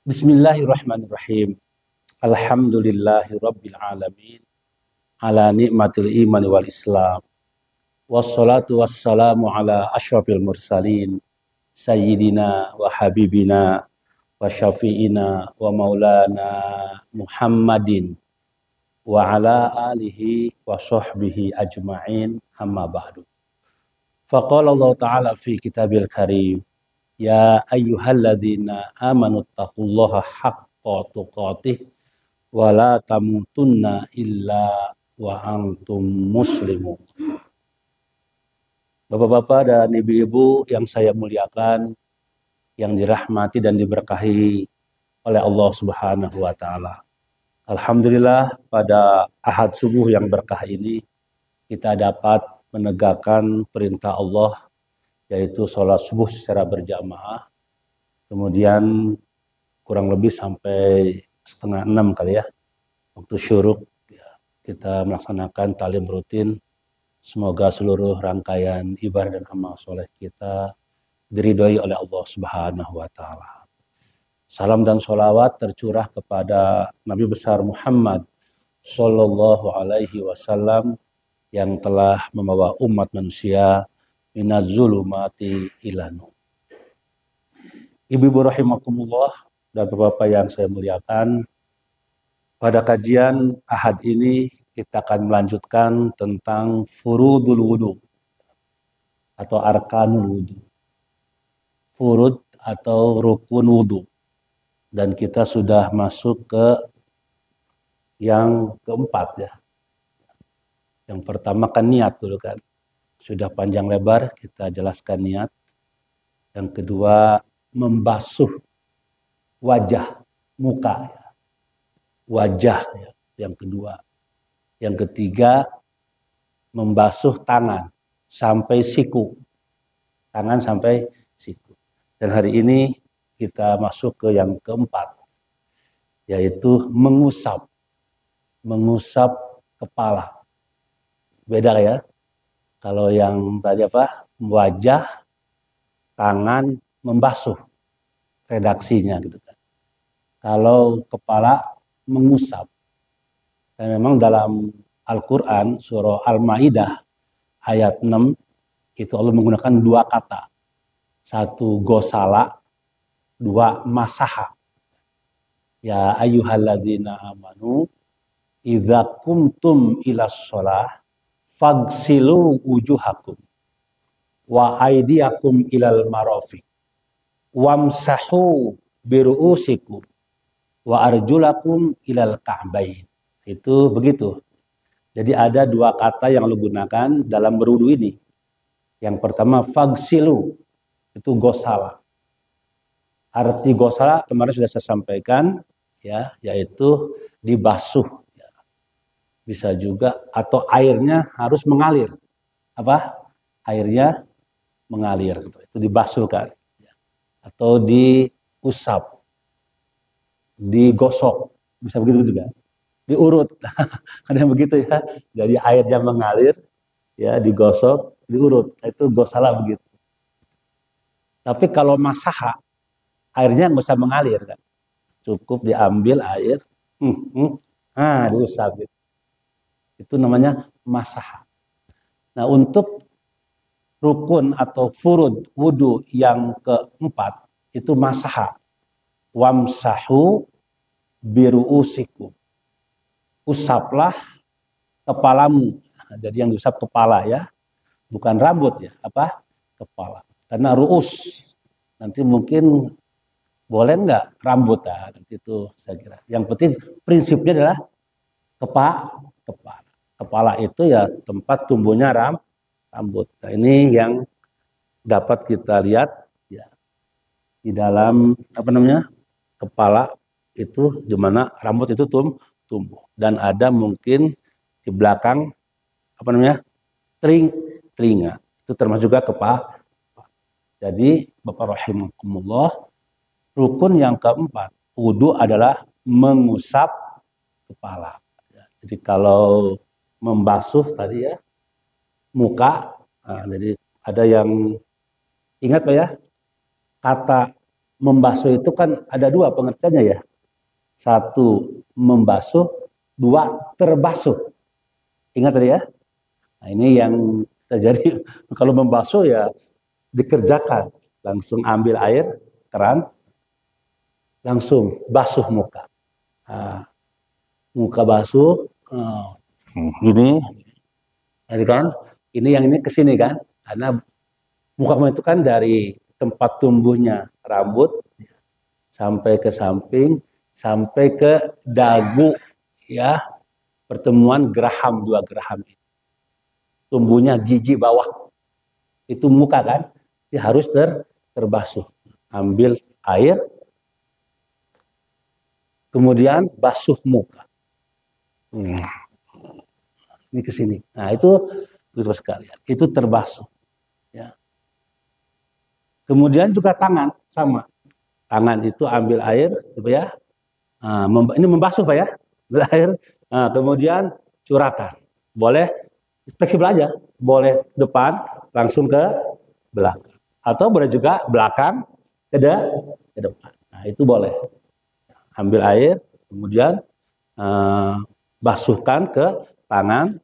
Bismillahirrahmanirrahim. Alhamdulillahirabbil alamin ala nikmatil iman wal islam. Wassalatu wassalamu ala asyrafil mursalin sayyidina wa habibina wa syafi'ina wa maulana Muhammadin wa ala alihi wa sahbihi ajma'in amma ba'du. Faqala Allah Ta'ala fi kitabil karim, ya ayyuhalladzina amanu taqullaha haqqa tuqatih wa la tamutunna illa wa antum muslimun. Bapak-bapak dan ibu-ibu yang saya muliakan, yang dirahmati dan diberkahi oleh Allah Subhanahu wa taala. Alhamdulillah pada Ahad subuh yang berkah ini kita dapat menegakkan perintah Allah, yaitu sholat subuh secara berjamaah. Kemudian kurang lebih sampai 5:30 kali ya, waktu syuruk ya, kita melaksanakan talim rutin. Semoga seluruh rangkaian ibadah dan amal soleh kita diridhoi oleh Allah Subhanahu wa taala. Salam dan sholawat tercurah kepada Nabi besar Muhammad sallallahu alaihi wasallam yang telah membawa umat manusia minaz zulumati ila nur. Ibu-ibu rahimakumullah dan bapak-bapak yang saya muliakan, pada kajian Ahad ini kita akan melanjutkan tentang furudul wudu atau arkanul wudu. Furud atau rukun wudu. Dan kita sudah masuk ke yang keempat ya. Yang pertama kan niat dulu kan. Sudah panjang lebar kita jelaskan niat. Yang kedua membasuh wajah, muka ya. Wajah ya, yang kedua. Yang ketiga membasuh tangan sampai siku. Tangan sampai siku. Dan hari ini kita masuk ke yang keempat, yaitu mengusap. Mengusap kepala. Beda ya. Kalau yang tadi apa? Wajah, tangan, membasuh. Redaksinya gitu kan. Kalau kepala mengusap. Dan memang dalam Al-Quran surah Al-Ma'idah ayat 6 itu Allah menggunakan dua kata. Satu gosala, dua masaha. Ya ayyuhalladzina amanu idza qumtum ilas shalah fagsilu wujuhakum wa aydiyakum ilal marafiq wamsahu biru'usikum wa arjulakum ilal ka'bain. Itu begitu. Jadi ada dua kata yang lo gunakan dalam berwudu ini. Yang pertama fagsilu, itu gosala. Arti gosala kemarin sudah saya sampaikan ya, yaitu dibasuh ya. Bisa juga atau airnya harus mengalir. Apa? Airnya mengalir gitu. Itu dibasuhkan ya. Atau diusap. Digosok. Bisa begitu juga. Diurut, ada yang begitu ya. Jadi airnya mengalir, ya digosok, diurut. Itu gosala begitu. Tapi kalau masaha, airnya nggak usah mengalir kan. Cukup diambil air, diusap. Gitu. Itu namanya masaha. Nah untuk rukun atau furud wudu yang keempat itu masaha. Wamsahu biru'usikum. Usaplah kepalamu. Nah, jadi yang diusap kepala ya, bukan rambut ya, apa? Kepala. Karena ru'us nanti mungkin boleh nggak rambut ya, nanti itu saya kira. Yang penting prinsipnya adalah kepala. Kepala itu ya tempat tumbuhnya rambut. Nah, ini yang dapat kita lihat ya di dalam apa namanya kepala itu di mana rambut itu tumbuh. Dan ada mungkin di belakang apa namanya telinga itu termasuk juga kepala. Jadi Bapak rahimakumullah, rukun yang keempat wudu adalah mengusap kepala. Jadi kalau membasuh tadi ya muka, nah, jadi ada yang ingat Pak ya kata membasuh itu kan ada dua pengertiannya ya. Satu, membasuh. Dua, terbasuh. Ingat tadi ya? Nah, ini yang terjadi. Kalau membasuh ya dikerjakan. Langsung ambil air, keran, langsung basuh muka. Nah, muka basuh, ini kan, ini yang ini ke sini kan, karena muka kamu itu kan dari tempat tumbuhnya rambut sampai ke samping, sampai ke dagu, ya, pertemuan geraham, dua geraham itu. Tumbuhnya gigi bawah, itu muka kan, dia harus terbasuh. Ambil air, kemudian basuh muka. Ini ke sini. Nah, itu sekalian. Itu terbasuh. Ya. Kemudian juga tangan sama. Tangan itu ambil air, gitu ya. Nah, ini membasuh Pak ya. Ambil air. Nah, kemudian curahkan. Boleh fleksibel aja. Boleh depan langsung ke belakang. Atau boleh juga belakang ke depan. Nah, itu boleh. Ambil air, kemudian basuhkan ke tangan.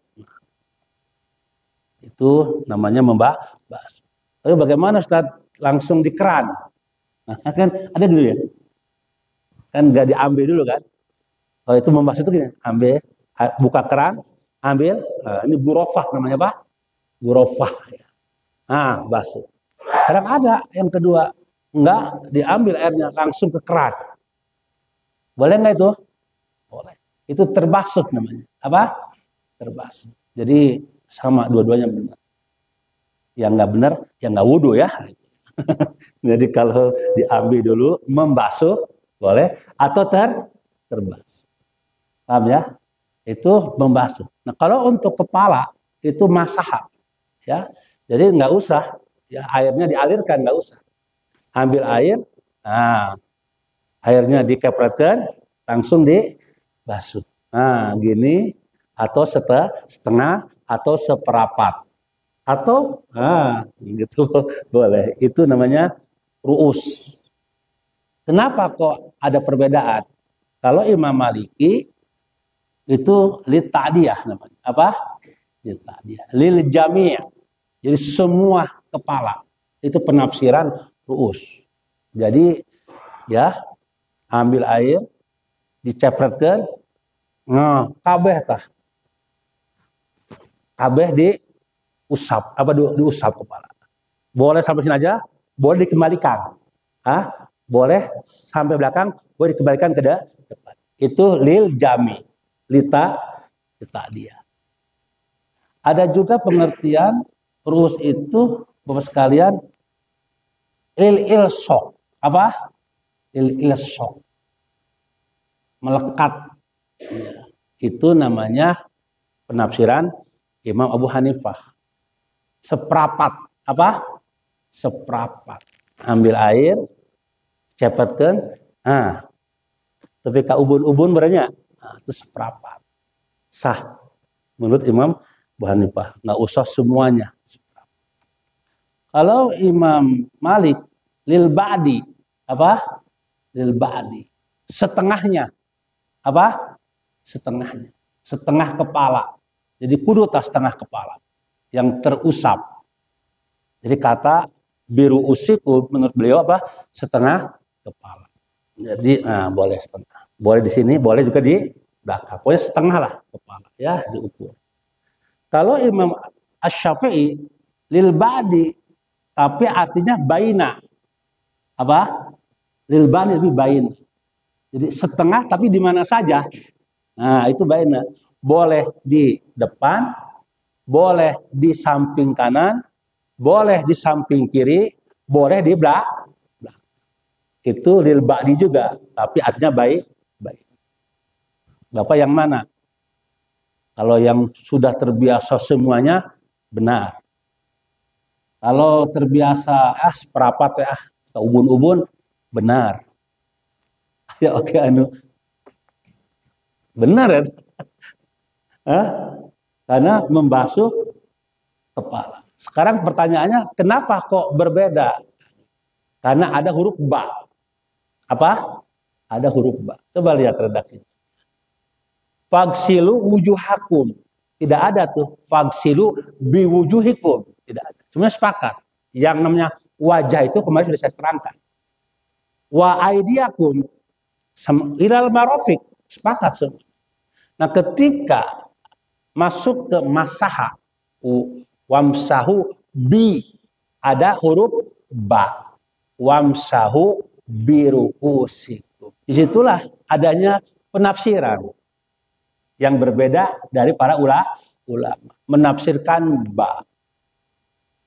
Itu namanya membasuh. Tapi bagaimana Ustaz? Langsung di keran. Nah, kan ada dulu ya. Kan nggak diambil dulu kan. Kalau itu membasuh itu gini, ambil, buka keran, ambil, ini gurofah namanya Pak. Gurofah. Nah, basuh. Kadang ada yang kedua, enggak diambil airnya langsung ke keran. Boleh nggak itu? Boleh. Itu terbasuh namanya. Apa? Terbasuh. Jadi sama dua-duanya benar. Yang nggak benar, yang nggak wudhu ya. Jadi kalau diambil dulu, membasuh boleh, atau terbasuh. Paham ya? Itu membasuh. Nah kalau untuk kepala itu masah, ya. Jadi nggak usah, ya airnya dialirkan nggak usah. Ambil air, nah airnya dikepretkan, langsung dibasuh. Nah gini, atau setengah, atau seperapat. Atau, gitu boleh. Itu namanya ru'us. Kenapa kok ada perbedaan? Kalau Imam Maliki itu lil ta'diyah namanya. Apa? Lil ta'diyah. Lil jami'. Jadi semua kepala. Itu penafsiran ru'us. Jadi ya ambil air, dicepretkan, kabeh tah. Kabeh diusap, diusap kepala. Boleh sampai sini aja, boleh dikembalikan. Boleh sampai belakang, boleh dikembalikan ke depan. Itu lil jami, lita dia. Ada juga pengertian ru'us itu Bapak sekalian il-ilsok. Apa? Il-ilsok. Melekat. Itu namanya penafsiran Imam Abu Hanifah. Seperapat. Apa? Seperapat. Ambil air, cepatkan. Tapi ka ubun-ubun beranya. Itu seperapat. Sah. Menurut Imam Abu Hanifah. Nggak usah semuanya. Kalau Imam Malik, lil ba'di. Apa? Lil ba'di. Setengahnya. Apa? Setengahnya. Setengah kepala. Jadi kudu tas setengah kepala yang terusap. Jadi kata biru usiku menurut beliau apa? Setengah kepala. Jadi boleh setengah. Boleh di sini, boleh juga di belakang. Pokoknya setengah lah kepala ya diukur. Kalau Imam Asy-Syafi'i lil ba'di tapi artinya baina. Apa? Lil ba'di itu baina. Jadi setengah tapi di mana saja. Nah, itu baina. Boleh di depan, boleh di samping kanan, boleh di samping kiri, boleh di belakang. Itu lil ba'di juga, tapi artinya baik. Bapak yang mana? Kalau yang sudah terbiasa semuanya, benar. Kalau terbiasa, seperapat ya, ubun-ubun, benar. Ya oke, benar ya? Karena membasuh kepala. Sekarang pertanyaannya, kenapa kok berbeda? Karena ada huruf ba. Apa? Ada huruf ba. Coba lihat redaksi. Fagsilu wujuhakum. Tidak ada tuh. Fagsilu biwujuhikum. Tidak ada. Sebenarnya sepakat. Yang namanya wajah itu kemarin sudah saya terangkan. Wa aidiakum ilal marofik. Sepakat semua. Nah ketika masuk ke masaha. Wamsahu bi. Ada huruf ba. Wamsahu biru'usikum. Disitulah adanya penafsiran yang berbeda dari para ulama. Menafsirkan ba.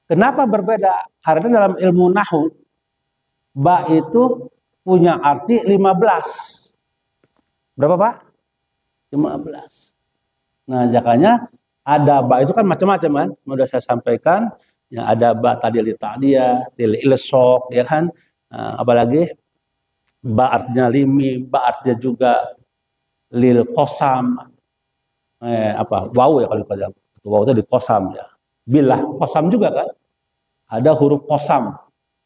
Kenapa berbeda? Karena dalam ilmu nahwu ba itu punya arti 15. Berapa, Pak? 15. Nah, makanya ada ba itu kan macam-macam kan. Sudah saya sampaikan, yang ada ba tadi li ta'diyah, lil ilsaq, ya kan? Apalagi ba artinya limi, ba artinya juga lil qasam. Waw ya kalau waw itu di qasam ya. Billah qasam juga kan? Ada huruf qasam,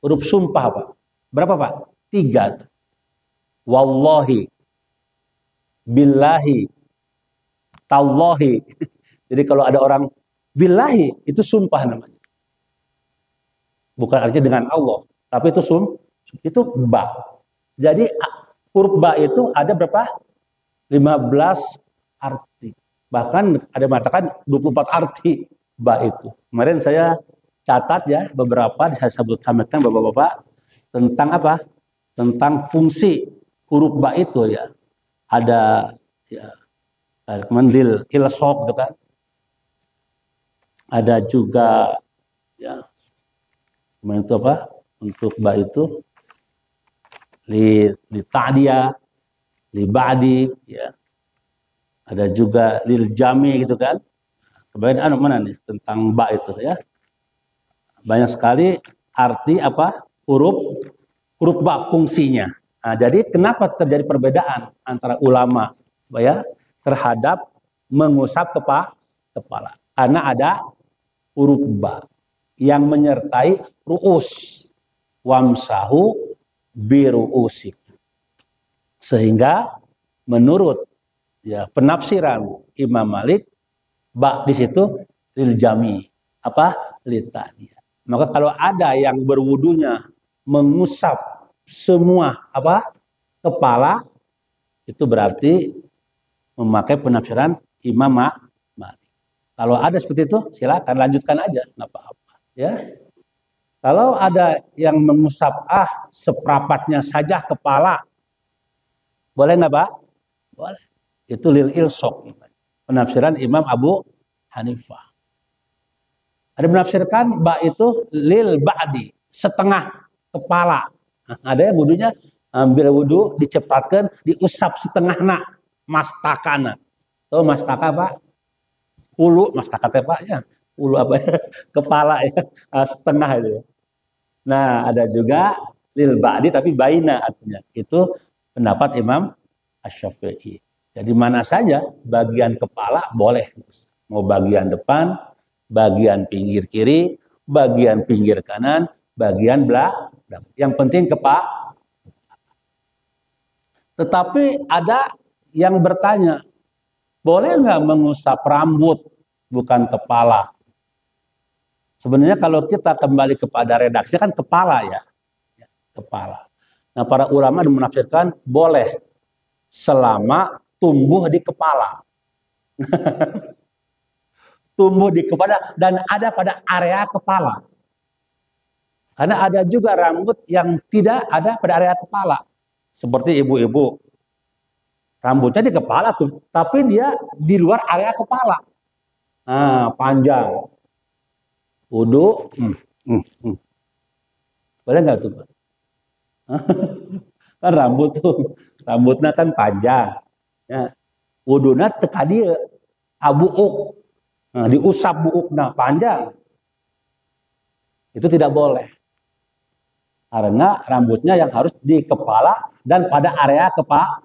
huruf sumpah, Pak. Berapa, Pak? 3. Wallahi, billahi, tallahi. Jadi kalau ada orang billahi itu sumpah namanya. Bukan artinya dengan Allah, tapi itu ba. Jadi huruf ba itu ada berapa? 15 arti. Bahkan ada mengatakan 24 arti ba itu. Kemarin saya catat ya beberapa, saya sampaikan Bapak-bapak tentang apa? Tentang fungsi huruf ba itu ya. Ada ya mendil ilsaq gitu kan. Ada juga ya itu apa? Untuk ba itu li ta'diyah, li ba'di ya. Ada juga lil jami gitu kan. Kemudian mana nih tentang ba itu ya. Banyak sekali arti apa? Huruf ba fungsinya. Nah, jadi kenapa terjadi perbedaan antara ulama ya terhadap mengusap kepala? Karena ada huruf ba yang menyertai ru'us. Wamsahu biru'usik. Sehingga menurut ya penafsiran Imam Malik ba di situ lil jami, apa? Lil ta'diyah. Maka kalau ada yang berwudunya mengusap semua apa? Kepala, itu berarti memakai penafsiran Imam Malik. Kalau ada seperti itu, silakan lanjutkan aja, nggak apa-apa. Ya. Kalau ada yang mengusap seperapatnya saja kepala, boleh nggak, Pak? Boleh. Itu lil ilsaq, penafsiran Imam Abu Hanifah. Ada menafsirkan ba itu lil ba'di, setengah kepala. Nah, ada yang wudunya ambil wudu dicepatkan diusap setengah mastakana. Tahu mastaka, Pak? Ulu mastaka teh, Pak ya. Ulu apa ya? Kepala ya, setengah itu. Nah, ada juga lil ba'di tapi baina artinya. Itu pendapat Imam Asy-Syafi'i. Jadi mana saja bagian kepala boleh. Mau bagian depan, bagian pinggir kiri, bagian pinggir kanan, bagian belakang. Yang penting kepala. Tetapi ada yang bertanya, boleh nggak mengusap rambut bukan kepala? Sebenarnya kalau kita kembali kepada redaksi kan kepala ya. Kepala. Nah para ulama menafsirkan boleh selama tumbuh di kepala. Tumbuh di kepala dan ada pada area kepala. Karena ada juga rambut yang tidak ada pada area kepala. Seperti ibu-ibu. Rambutnya di kepala tuh, tapi dia di luar area kepala. Nah, panjang. Wudu. Boleh nggak tuh, Pak? Kan rambut tuh, rambutnya kan panjang. Ya. Wudunya teka dia, abuuk. Nah, diusap buuknya panjang. Itu tidak boleh. Karena rambutnya yang harus di kepala dan pada area kepala.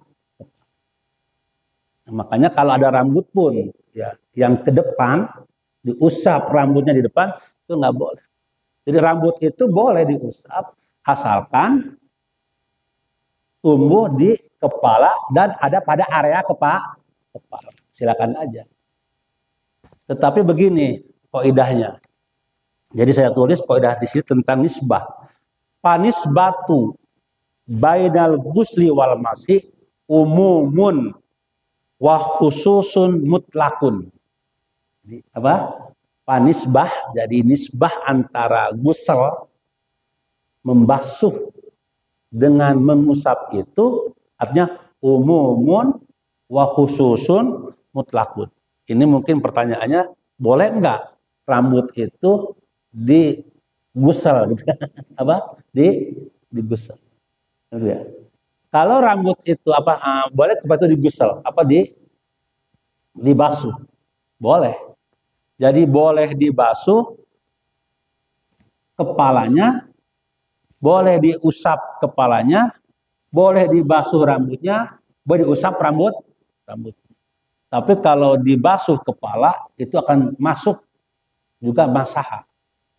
Nah, makanya kalau ada rambut pun ya yang ke depan diusap rambutnya di depan itu nggak boleh. Jadi rambut itu boleh diusap asalkan tumbuh di kepala dan ada pada area kepala. Silakan aja. Tetapi begini kaidahnya. Jadi saya tulis kaidah di sini tentang nisbah. Panisbatu bainal gusli wal masih umumun wa khususun mutlakun. Jadi, apa? Panisbah, jadi nisbah antara gusel membasuh dengan mengusap itu artinya umumun wa khususun mutlakun. Ini mungkin pertanyaannya, boleh enggak rambut itu digusel gitu? Apa? Digusel. Gitu ya. Kalau rambut itu boleh itu digusel, dibasuh. Boleh. Jadi boleh dibasuh kepalanya, boleh diusap kepalanya, boleh dibasuh rambutnya, boleh diusap rambut. Tapi kalau dibasuh kepala itu akan masuk juga masaha.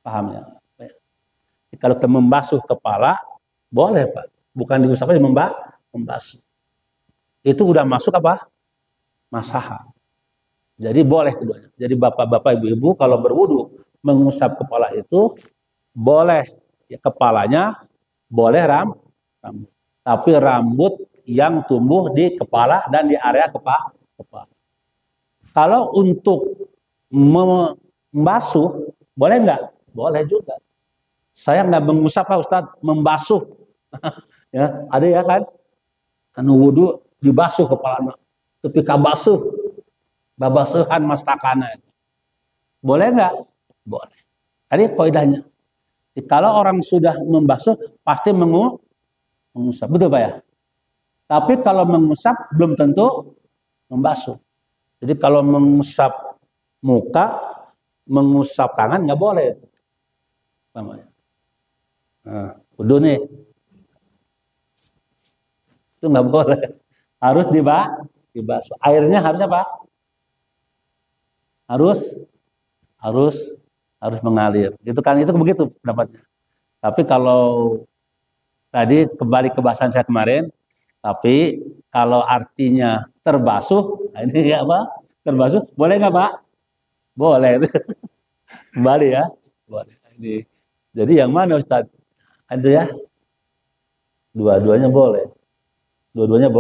Paham ya? Kalau kita membasuh kepala boleh, Pak. Bukan diusap aja, membasuh. Itu udah masuk masaha. Jadi boleh keduanya. Jadi bapak-bapak, ibu-ibu kalau berwudu mengusap kepala itu boleh ya, kepalanya, boleh rambut. Tapi rambut yang tumbuh di kepala dan di area kepala. Kalau untuk membasuh, boleh nggak? Boleh juga. Saya nggak mengusap Pak Ustadz, membasuh. Ya, ada ya kan? Anu wudu dibasuh kepala. Tapi kabasuh, babasuhan mastakana. Boleh nggak? Boleh. Tadi kaidahnya. Kalau orang sudah membasuh, pasti mengusap. Betul Pak ya? Tapi kalau mengusap, belum tentu membasuh. Jadi kalau mengusap muka, mengusap tangan nggak boleh. Nah, wudu nih, itu nggak boleh. Harus dibasuh. Airnya harus apa? Harus mengalir. Itu kan itu begitu pendapatnya. Tapi kalau tadi kembali ke bahasan saya kemarin, tapi kalau artinya terbasuh, ini apa? Terbasuh, boleh nggak Pak? Boleh. Kembali ya, boleh. Ini. Jadi yang mana Ustaz? Ada ya? Dua-duanya boleh. Dua-duanya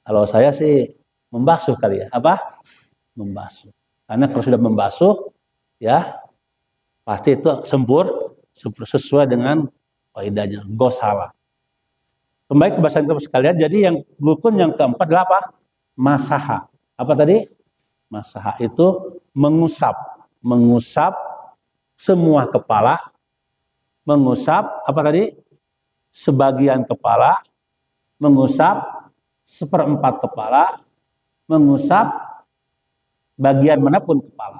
Kalau saya sih membasuh kali ya. Apa? Membasuh. Karena kalau sudah membasuh, ya pasti itu sempur sesuai dengan kaidahnya. Gosala. Kembali ke bahasan kita sekalian. Jadi yang rukun yang keempat adalah apa? Masaha. Apa tadi? Masaha itu mengusap semua kepala, mengusap apa tadi? Sebagian kepala, mengusap seperempat kepala, mengusap bagian manapun kepala.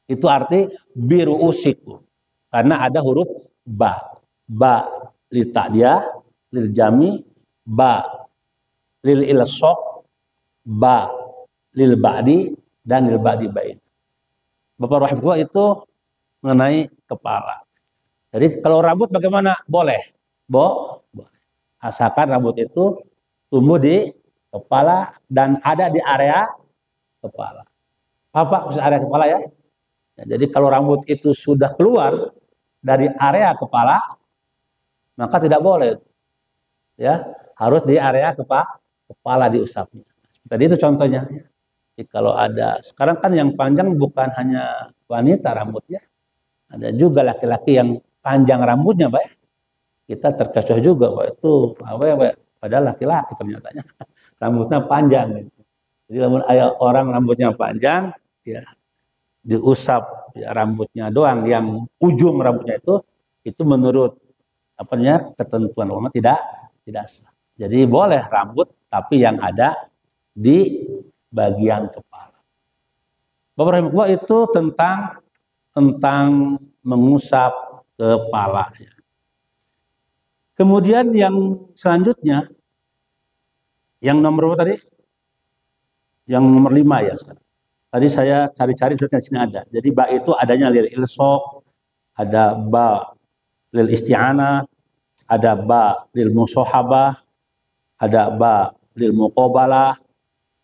Itu arti biru usiku. Karena ada huruf ba. Ba li ta'diyah, lil jami, ba lil ilsaq, ba lil ba'di, dan lil ba'di bain. Bapak rahimahullah itu mengenai kepala. Jadi kalau rambut bagaimana? Boleh. Boleh. Asalkan rambut itu tumbuh di kepala dan ada di area kepala. Apa area kepala ya? Jadi kalau rambut itu sudah keluar dari area kepala, maka tidak boleh. Ya, harus di area kepala diusapnya. Tadi itu contohnya. Jadi kalau ada, sekarang kan yang panjang bukan hanya wanita rambutnya, ada juga laki-laki yang panjang rambutnya, Pak. Kita terkecoh juga, Pak. Itu padahal laki-laki ternyata rambutnya panjang. Gitu. Jadi orang rambutnya panjang, ya diusap ya, rambutnya doang, yang ujung rambutnya itu menurut ketentuan ulama tidak sah. Jadi boleh rambut tapi yang ada di bagian kepala. Bapak rahimahullah itu tentang mengusap kepala. Kemudian yang selanjutnya, yang nomor berapa tadi? Yang nomor 5 ya sekarang. Tadi saya cari-cari di sini ada. Jadi ba itu adanya lil ilsaq, ada ba lil isti'anah, ada ba lil musahabah, ada ba lil muqabalah,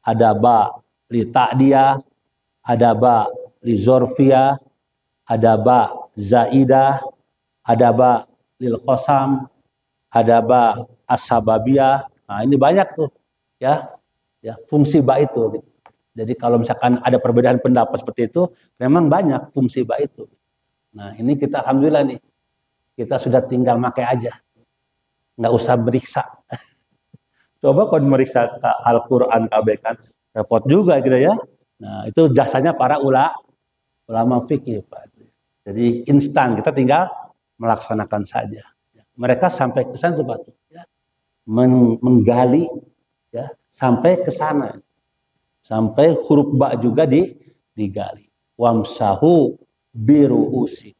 ada ba li ta'diyah, ada ba li zorfiyah, ada ba zaidah, ada ba lil qasam, ada ba as-sababiyah. Nah, ini banyak tuh ya. Ya, fungsi ba itu gitu. Jadi kalau misalkan ada perbedaan pendapat seperti itu, memang banyak fungsi ba itu. Nah, ini kita alhamdulillah nih. Kita sudah tinggal pakai aja. Nggak usah meriksa. Coba kalau meriksa Al-Quran KB kan repot juga gitu ya. Nah, itu jasanya para ulama fikih, Pak. Jadi instan, kita tinggal melaksanakan saja. Mereka sampai ke sana tuh, Pak. Ya. Menggali ya, sampai ke sana. Sampai huruf ba juga digali. Wamsahu biru'usi.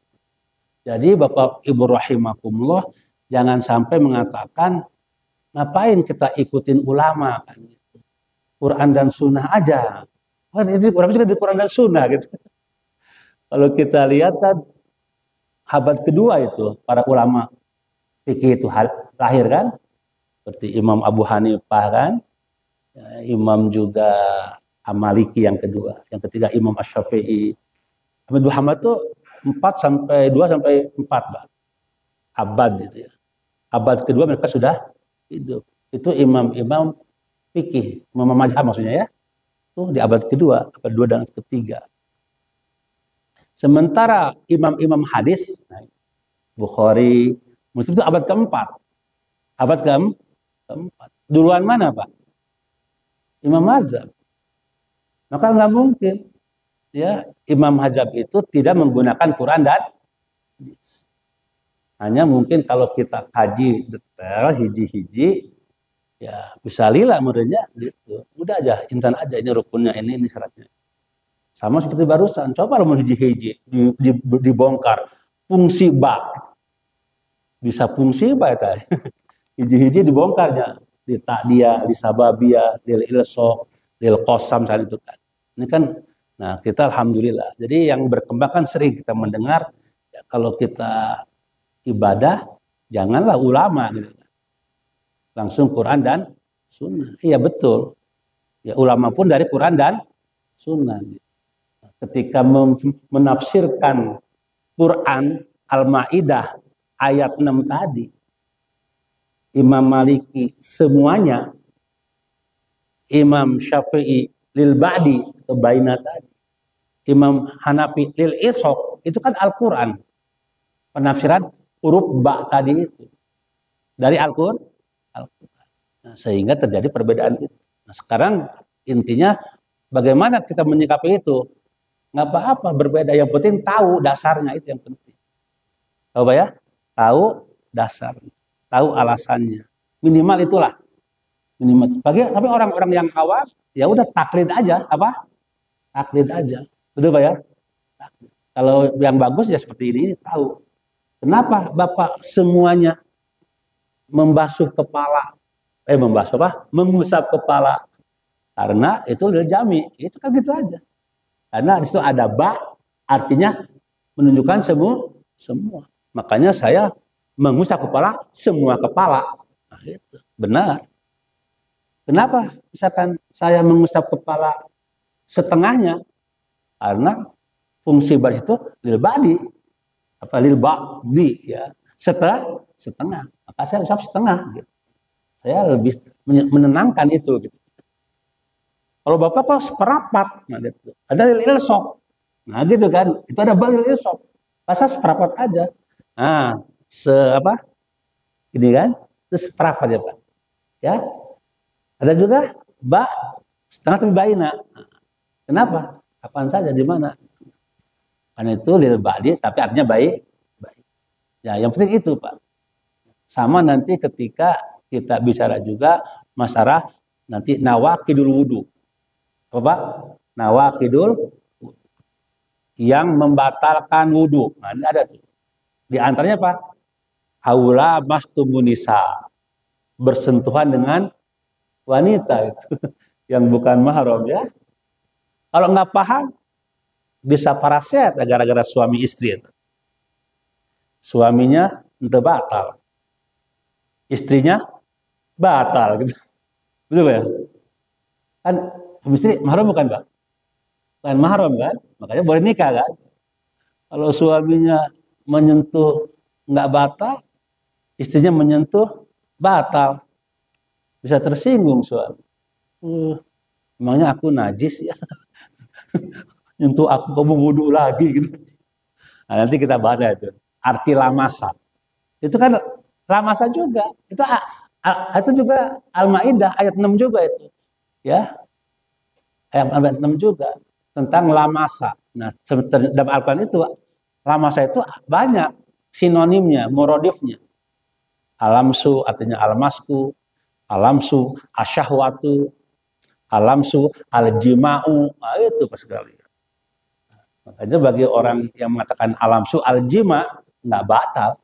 Jadi Bapak Ibu rahimakumullah, jangan sampai mengatakan ngapain kita ikutin ulama kan gitu. Quran dan sunnah aja. Kan ini ulama juga di Quran dan sunnah gitu. Kalau kita lihat kan abad kedua itu para ulama fikih itu lahir kan, seperti Imam Abu Hanifah kan, Imam juga Amaliki yang kedua, yang ketiga Imam Asy-Syafi'i. Ahmad Muhammad tuh 2 sampai 4 Pak. Abad gitu ya. Abad kedua mereka sudah hidup. Itu imam-imam fikih, imam mazhab maksudnya ya. Itu di abad kedua, abad 2 dan ketiga. Sementara imam-imam hadis, Bukhari, Muslim itu abad keempat. Abad keempat. Duluan mana Pak? Imam mazhab. Maka nggak mungkin ya imam mazhab itu tidak menggunakan Quran dan hadis. Hanya mungkin kalau kita kaji detail hiji-hiji ya bisa lila muridnya gitu. Udah aja, instan aja ini rukunnya ini syaratnya. Sama seperti barusan, coba lo hiji-hiji dibongkar fungsi ba. Bisa fungsi ba itu. Hiji-hiji dibongkarnya. Di ta'diyah, di sababiyah, di ilsok, di qasam saat itu kan. Ini kan, nah kita alhamdulillah. Jadi yang berkembang kan sering kita mendengar ya, kalau kita ibadah janganlah ulama gitu. Langsung Quran dan Sunnah. Iya betul. Ya ulama pun dari Quran dan Sunnah. Gitu. Ketika menafsirkan Quran Al-Maidah ayat 6 tadi. Imam Maliki semuanya, Imam Syafi'i lil ba'di atau baina tadi, Imam Hanafi lil isok, itu kan Al-Quran. Penafsiran huruf ba tadi itu dari Al-Quran. Nah, sehingga terjadi perbedaan itu. Nah, sekarang intinya bagaimana kita menyikapi itu? Nggak apa-apa berbeda, yang penting tahu dasarnya, itu yang penting. Tahu ya? Tahu dasarnya. Tahu alasannya, minimal itulah minimal. Tapi orang-orang yang awam ya udah taklid aja, apa? Taklid aja, betul Pak ya? Taklid. Kalau yang bagus ya seperti ini, tahu. Kenapa Bapak semuanya membasuh kepala? Membasuh apa? Mengusap kepala. Karena itu udah jami, itu kan gitu aja. Karena di situ ada ba, artinya menunjukkan semua. Makanya saya mengusap kepala, semua kepala. Nah, itu benar. Kenapa? Misalkan saya mengusap kepala setengahnya, karena fungsi baris itu lil badi, apa lil ba'di ya, setengah. Maka saya usap setengah. Gitu. Saya lebih menenangkan itu. Gitu. Kalau Bapak kok seperapat, nah, gitu. Ada lil ilsok. Nah gitu kan, itu ada balil ilsok. Masa seperapat aja. Nah, ini kan itu seperempat aja Pak ya. Ada juga ba setengah tapi baina. Kenapa? Kapan saja di mana? Karena itu lil ba'di tapi artinya baik. Ya yang penting itu Pak. Sama nanti ketika kita bicara juga masalah nanti nawaqidul wudu. Apa Pak? Nawaqidul yang membatalkan wudu. Nah, ini ada tuh. Di antaranya Pak, haula mastumunisa, bersentuhan dengan wanita itu yang bukan mahram ya. Kalau nggak paham bisa paraset gara-gara suami istri itu. Suaminya ente batal, istrinya batal gitu. Betul ya? Kan istri mahram bukan, Pak? Bukan mahram kan? Makanya boleh nikah kan? Kalau suaminya menyentuh nggak batal, istrinya menyentuh batal. Bisa tersinggung suami. Emangnya aku najis ya? Nyentuh aku kamu wudhu lagi gitu. Nah, nanti kita bahas itu. Arti lamasa. Itu kan lamasa juga. Itu juga Al-Maidah ayat 6 juga itu. Ya. Ayat 6 juga tentang lamasa. Nah, dalam Al-Qur'an itu lamasa itu banyak sinonimnya, muradifnya. Alamsu artinya almasku, alamsu asyahwatu, alamsu aljima'u. Nah, itu pas sekali. Makanya bagi orang yang mengatakan alamsu aljima nggak batal.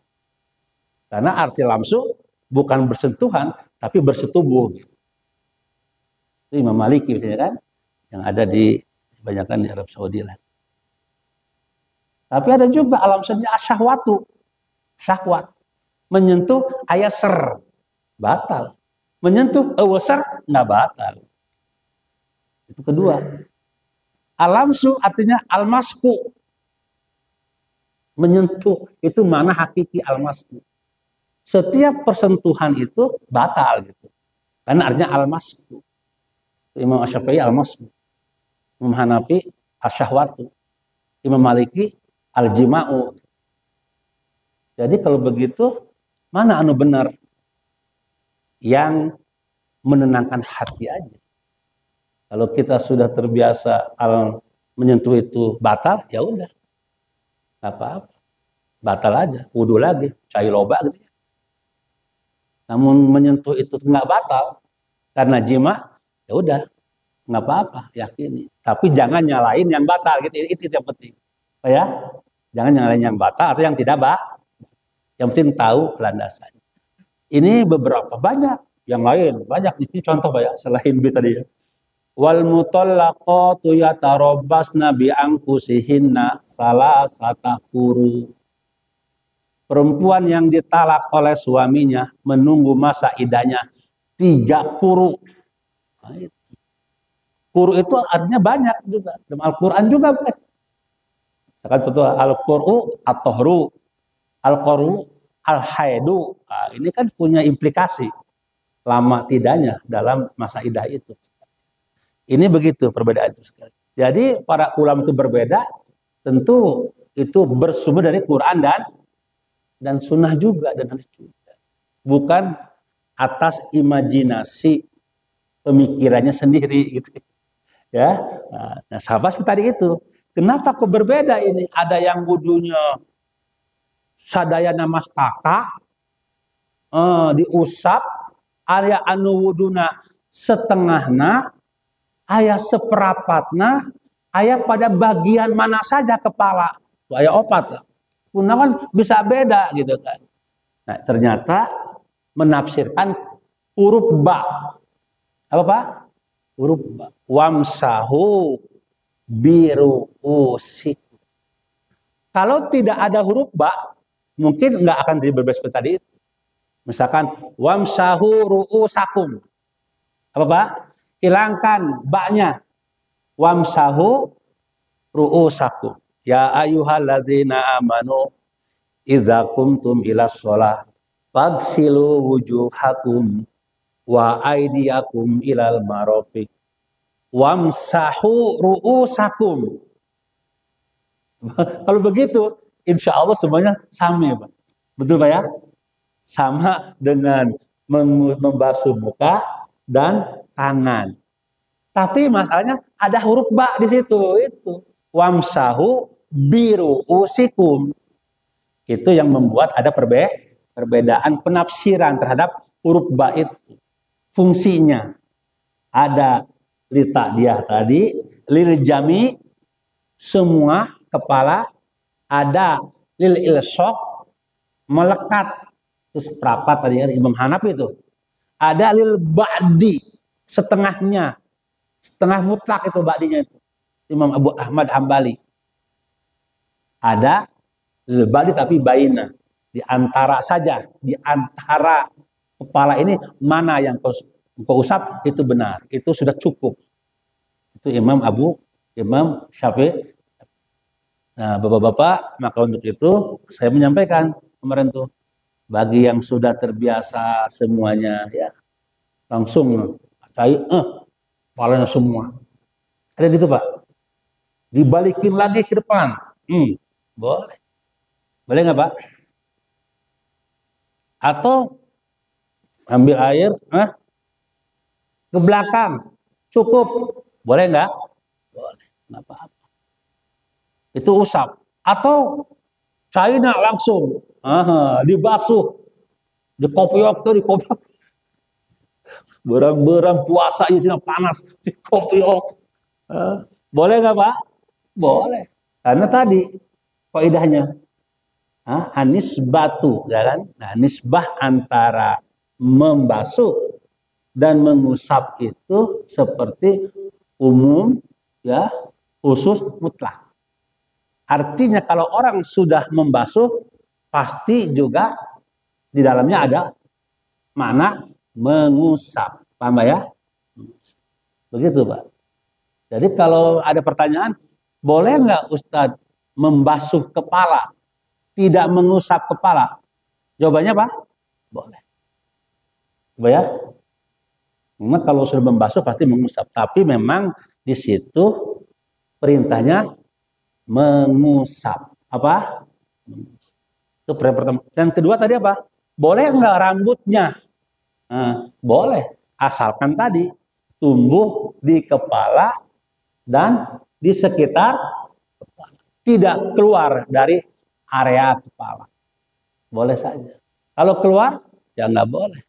Karena arti lamsu bukan bersentuhan, tapi bersetubuh. Itu Imam Maliki misalnya kan, yang ada di kebanyakan di Arab Saudi lah. Tapi ada juga alamsunya asyahwatu, syahwat. Menyentuh ayasr, batal. Menyentuh awasar, nggak batal. Itu kedua. Alamsu artinya almasku. Menyentuh, itu mana hakiki almasku. Setiap persentuhan itu batal gitu. Karena artinya almasku. Imam Asy-Syafi'i almasku. Imam Hanafi asyahwatu. Imam Maliki aljima'u. Jadi kalau begitu, mana anu benar? Yang menenangkan hati aja. Kalau kita sudah terbiasa menyentuh itu batal, ya udah, nggak apa-apa, batal aja, wudhu lagi, cai loba gitu. Namun menyentuh itu nggak batal karena jima, ya udah, nggak apa-apa, yakini. Tapi jangan nyalain yang batal gitu, itu yang penting, ya. Jangan nyalain yang batal atau yang tidak batal. Yang penting tahu landasannya. Ini beberapa banyak, yang lain banyak. Ini contoh ya, selain B tadi ya. Wal mutallaqatu yatarabbasna bi anfusihinna salasata quru. Perempuan yang ditalak oleh suaminya menunggu masa iddahnya 3 quru. Nah, quru itu artinya banyak juga. Dalam Al-Qur'an juga banyak. Kan contoh al-qur'u at-tahru, al-qur'u al-haidu. Nah, ini kan punya implikasi lama tidaknya dalam masa iddah itu. Ini begitu perbedaan itu sekali. Jadi para ulama itu berbeda, tentu itu bersumber dari Quran dan sunnah juga dan hadis juga. Bukan atas imajinasi pemikirannya sendiri gitu. Ya. Nah, sahabat tadi itu, kenapa kok berbeda ini? Ada yang wudunya sadayana mastaka, diusap, ada anu wuduna setengahna, ayah seperapatna, ayah pada bagian mana saja kepala, ayah opat. Kunawan bisa beda gitu kan. Nah, ternyata menafsirkan huruf ba. Apa Pak? Huruf ba. Wamsahu biru usik. Kalau tidak ada huruf ba, mungkin nggak akan jadi berbeda seperti tadi itu. Misalkan wamsahu ru'usakum. Apa Pak? Hilangkan ba-nya. Wamsahu ru'usakum. Ya ayyuhalladzina amanu idza qumtum ila shalah faghsilu wujuhakum wa aydiyakum ilal marafiq wamsahu ru'usakum. Kalau begitu, insya Allah semuanya sama ya Pak. Betul Pak ya? Sama dengan membasuh muka dan tangan. Tapi masalahnya ada huruf ba di situ itu. Wamsahu biru usikum. Itu yang membuat ada perbedaan penafsiran terhadap huruf ba itu. Fungsinya ada lita dia tadi, lil jami semua kepala, ada lil ilsok melekat, terus perapat tadi Imam Hanafi itu. Ada lil ba'di setengahnya, setengah mutlak itu ba'dinya itu. Imam Abu Ahmad Hambali. Ada lil ba'di tapi baina, di antara saja, di antara kepala ini mana yang kau usap itu benar, itu sudah cukup. Itu Imam Syafi'i. Nah, bapak-bapak, maka untuk itu saya menyampaikan kemarin tuh, bagi yang sudah terbiasa semuanya, ya langsung cair, kepalanya semua. Ada gitu Pak, dibalikin lagi ke depan, boleh, boleh nggak Pak? Atau ambil air, ke belakang, cukup, boleh nggak? Boleh, nggak apa-apa. Itu usap. Atau China langsung dibasuh, dikopiok tuh, dikopiok. Berang-berang puasa ya Cina panas, dikopiok. Boleh nggak Pak? Boleh. Karena tadi faedahnya anis batu, ya kan? Nah, nisbah antara membasuh dan mengusap itu seperti umum, ya, khusus, mutlak. Artinya kalau orang sudah membasuh, pasti juga di dalamnya ada makna mengusap. Paham ya? Begitu Pak. Jadi kalau ada pertanyaan, boleh nggak Ustadz membasuh kepala, tidak mengusap kepala? Jawabannya Pak, boleh. Coba ya. Memang kalau sudah membasuh pasti mengusap. Tapi memang di situ perintahnya mengusap. Apa? Itu pertama. Dan kedua tadi apa? Boleh nggak rambutnya? Boleh. Asalkan tadi tumbuh di kepala dan di sekitar kepala. Tidak keluar dari area kepala. Boleh saja. Kalau keluar, ya nggak boleh.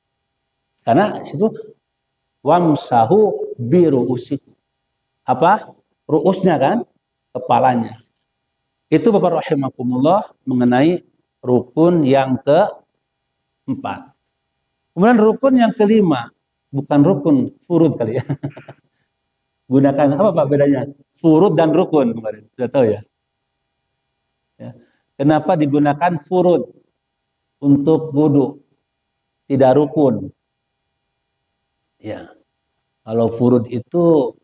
Karena situ wamsahu biru usik. Apa? Ruusnya kan? Kepalanya. Itu Bapak rahimakumullah mengenai rukun yang keempat. Kemudian rukun yang kelima, bukan rukun, furud kali ya. Gunakan apa Pak bedanya? Furud dan rukun kemarin, sudah tahu ya? Ya. Kenapa digunakan furud untuk wudu, tidak rukun? Ya, kalau furud itu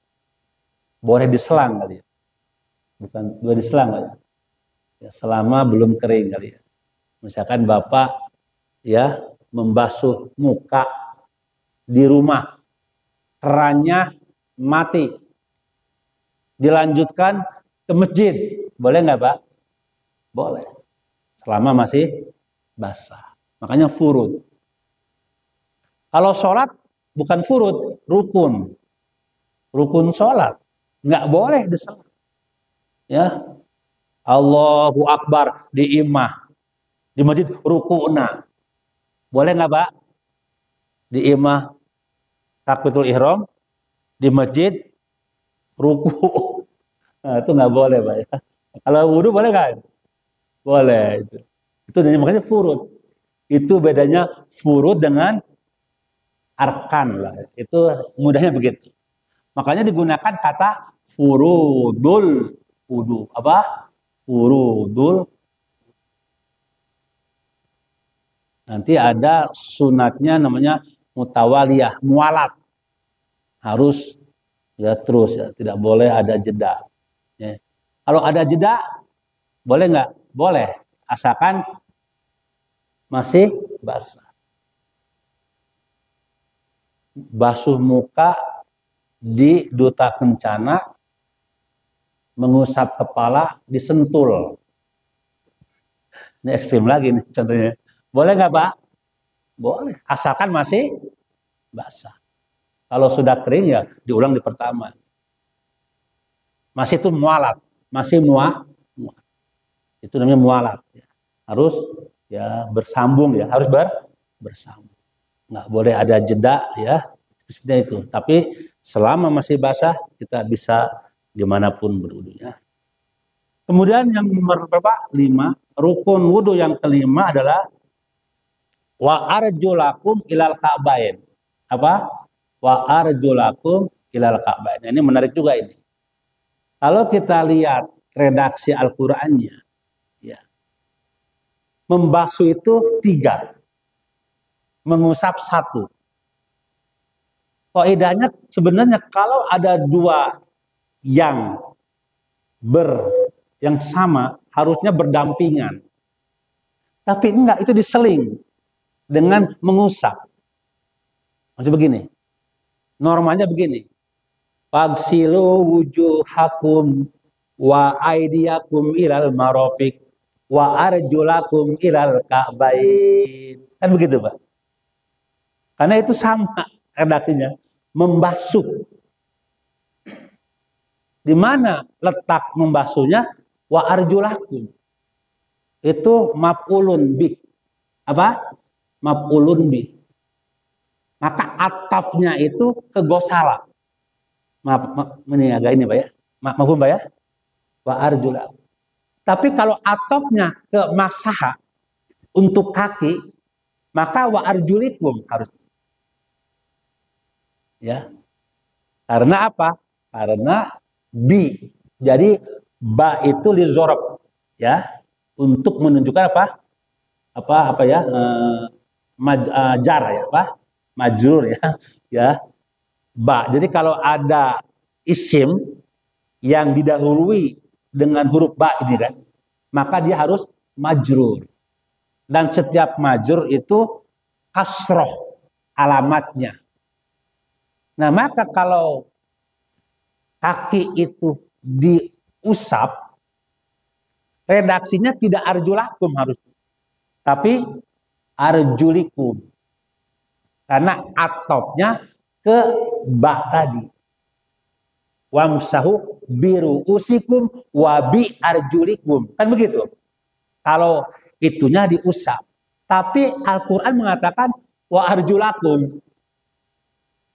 boleh diselang kali ya, bukan boleh diselang kali ya. Ya, selama belum kering kali ya. Misalkan Bapak ya membasuh muka di rumah, kerannya mati, dilanjutkan ke masjid, boleh nggak Pak? Boleh, selama masih basah. Makanya furud. Kalau sholat bukan furud, rukun. Rukun sholat nggak boleh diselang. Ya, Allahu Akbar di imah, di masjid rukuna. Boleh nggak Pak? Di imah takbiratul ihram, di masjid ruku. Nah, itu nggak boleh Pak ya. Kalau wudu boleh nggak? Boleh. Itu makanya furud. Itu bedanya furud dengan arkan lah. Itu mudahnya begitu. Makanya digunakan kata furudul wudu. Apa? Furudul. Nanti ada sunatnya namanya mutawaliyah, mualat. Harus ya terus ya, tidak boleh ada jeda. Ya. Kalau ada jeda, boleh nggak? Boleh, asalkan masih basah. Basuh muka di duta kencana, mengusap kepala disentul. Ini ekstrim lagi nih contohnya. Boleh nggak Pak? Boleh, asalkan masih basah. Kalau sudah kering ya diulang di pertama. Masih itu mualat, masih muat. Itu namanya mualat. Harus ya bersambung ya, harus bersambung. Nggak boleh ada jeda ya, seperti itu. Tapi selama masih basah kita bisa dimanapun berwudunya. Kemudian yang nomor berapa? 5. Rukun wudu yang kelima adalah wa arjulakum ilal ka'bain. Apa? Wa arjulakum ilal ka'bain. Ini menarik juga ini. Kalau kita lihat redaksi Al-Qur'annya, ya. Membasuh itu 3. mengusap satu. Kaidahnya sebenarnya kalau ada dua yang yang sama harusnya berdampingan. Tapi enggak, itu diseling dengan mengusap. Maksudnya begini. Normanya begini. Fagsilu wujuhakum wa aidiyakum ilal marafiq wa arjulakum ilal ka'bain. Kan begitu, Pak? Karena itu sama redaksinya, membasuh. Di mana letak membasuhnya? Wa arjulakum. Itu maf'ulun bih. Apa? Maf'ulun bih. Maka atafnya itu ke gosala. Maaf, ini agak ini Pak ya. Maafun Pak ya. Wa arjulakum. Tapi kalau atafnya ke masaha untuk kaki, maka wa arjulikum harus. Ya. Karena apa? Karena bi. Jadi ba itu lizorob, ya, untuk menunjukkan apa? Apa ya? Jar ya, apa? Majrur ya. Ya. Ba. Jadi kalau ada isim yang didahului dengan huruf ba ini kan, maka dia harus majrur. Dan setiap majrur itu kasroh alamatnya. Nah, maka kalau kaki itu diusap, redaksinya tidak arjulakum harus, tapi arjulikum. Karena atopnya ke ba tadi. Wamsahu biru usikum wabi arjulikum. Kan begitu. Kalau itunya diusap. Tapi Al-Quran mengatakan wa arjulakum.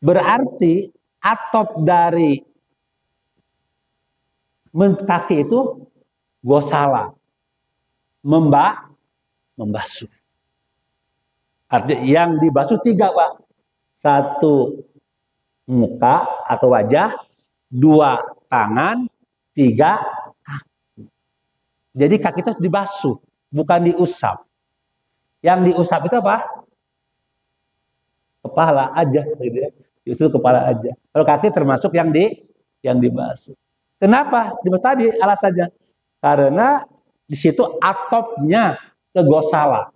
Berarti atop dari kaki itu gosala, membasuh. Artinya yang dibasuh tiga Pak. Satu muka atau wajah, dua tangan, tiga kaki. Jadi kaki itu dibasuh, bukan diusap. Yang diusap itu apa? Kepala aja, gitu ya. Justru kepala aja. Kalau kaki termasuk yang dibasuh. Kenapa? Tadi alasannya karena di situ atopnya ke gosala.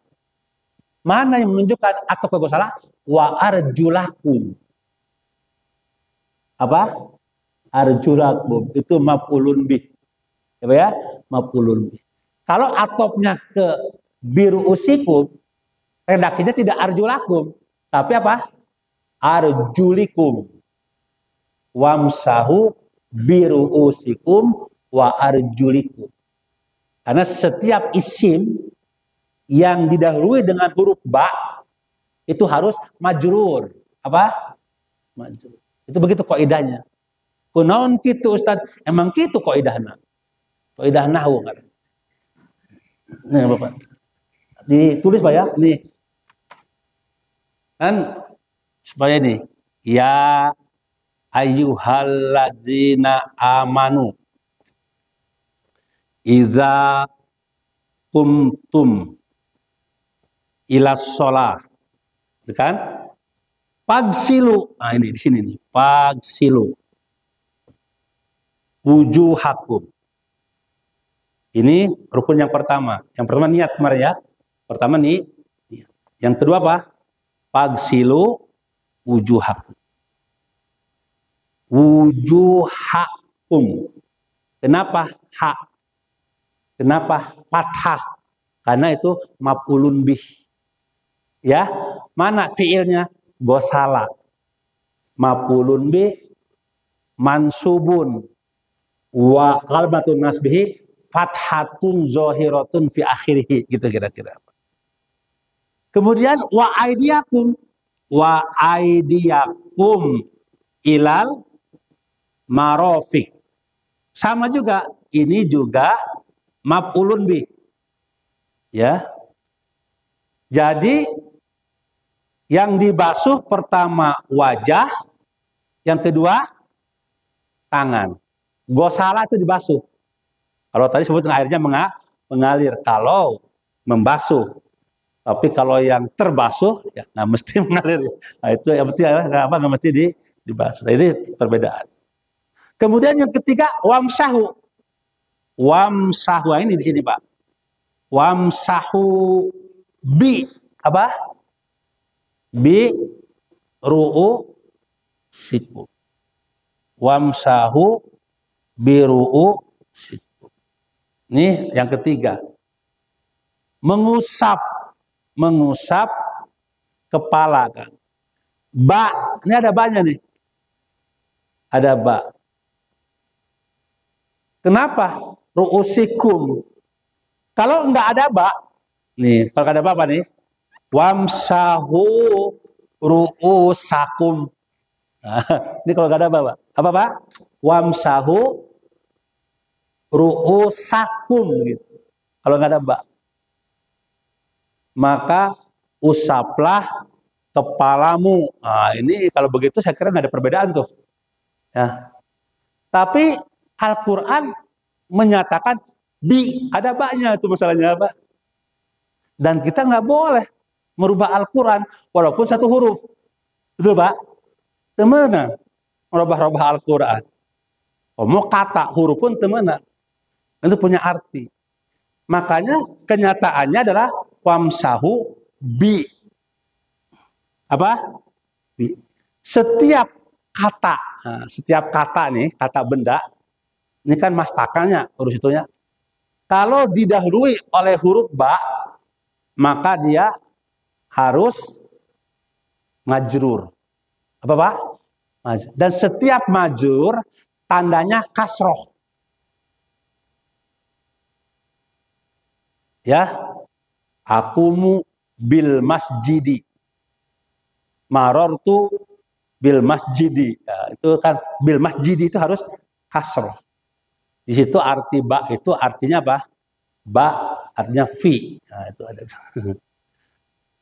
Mana yang menunjukkan atop ke gosala? Wa arjulakum. Apa? Arjulakum itu maf'ulun bih. Ya, maf'ulun bih. Kalau atopnya ke biru usikum, redaksinya tidak arjulakum, tapi apa? Arjulikum. Wamsahu biru usikum wa arjulikum. Karena setiap isim yang didahului dengan huruf ba itu harus majrur. Apa? Majrur. Itu begitu kaidahnya. Kunaon kitu Ustaz? Emang kitu kaidahna. Kaidah nahwu kan. Nih Bapak. Ditulis Pak ya. Nih. Kan supaya nih, ya ayyuhalladzina amanu idza kumtum ilas sholah, kan? Pagsilu, nah ini di sini nih, pagsilu wujuhakum. Ini rukun yang pertama. Yang pertama niat kemarin ya. Pertama nih. Yang kedua apa? Pagsilu wujuhakum. Wujuhakum. Kenapa ha? Kenapa fathah? Karena itu maf'ulun bih. Ya, mana fiilnya? Gosala. Maf'ulun bih mansubun wa qalbatun nasbihi fathatun zahiratun fi akhirih, gitu kira-kira. Kemudian wa aidiyakum ilal marafiq. Sama juga, ini juga maf'ulun bih. Ya. Jadi yang dibasuh pertama wajah, yang kedua tangan. Gosala itu dibasuh. Kalau tadi sebutkan airnya mengalir. Kalau membasuh Tapi kalau yang terbasuh, ya nggak mesti mengalir. Nah, itu yang penting nggak mesti dibasuh. Nah, ini perbedaan. Kemudian yang ketiga, wamsahu. Wamsahu ini di sini Pak. Wamsahu bi apa? Bi ru'u siku. Wamsahu bi ru'u siku. Ini yang ketiga. Mengusap kepala kan. Ba, ini ada banyak nih. Ada ba. Kenapa? Ru'usikum. Kalau enggak ada ba, nih, kalau enggak ada ba apa nih? Wamsahu ru'usakum. Nah, ini kalau enggak ada ba, apa Pak? Wamsahu ru'usakum gitu. Kalau enggak ada ba. Maka usaplah kepalamu. Nah, ini kalau begitu saya kira nggak ada perbedaan tuh. Ya. Tapi Al-Quran menyatakan bi, ada baknya itu masalahnya apa? Dan kita nggak boleh merubah Al-Quran walaupun satu huruf. Betul Pak? Temenan merubah Al-Quran. Mau kata huruf pun temenan. Itu punya arti. Makanya kenyataannya adalah wamsahu bi. Apa? Bi. Setiap kata nih, kata benda, ini kan mastakannya, huruf itunya. Kalau didahului oleh huruf ba, maka dia harus majrur. Apa Pak? Majrur. Dan setiap majrur tandanya kasroh. Ya, akumu bil masjidi, marortu bil masjidi. Ya, itu kan bil masjidi itu harus kasroh. Di situ arti ba itu artinya apa? Ba artinya fi. Nah, itu ada.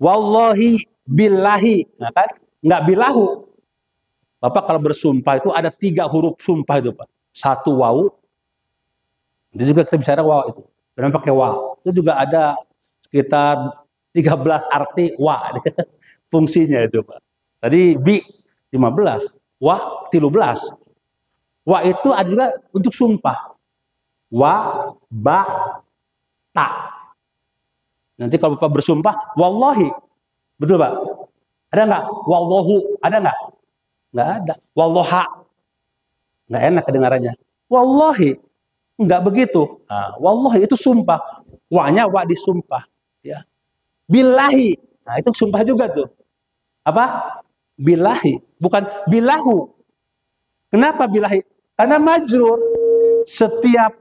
Wallahi billahi, nah, kan nggak bilahu. Bapak kalau bersumpah itu ada 3 huruf sumpah itu Pak. 1 wawu. Itu juga kita bicara wawu itu. Kenapa pakai wa? Itu juga ada sekitar 13 arti wa. Fungsinya itu Pak. Tadi bi 15, wa 13. Wa itu juga untuk sumpah. Wa, ba, ta. Nanti kalau Bapak bersumpah, wallahi. Betul Pak? Ada nggak? Wallahu. Ada nggak? Nggak ada. Wallaha. Nggak enak kedengarannya. Wallahi. Nggak begitu. Nah, wallahi itu sumpah. Wa-nya wa disumpah. Ya. Billahi. Nah, itu sumpah juga tuh. Apa? Billahi. Bukan bilahu. Kenapa billahi? Karena majrur. Setiap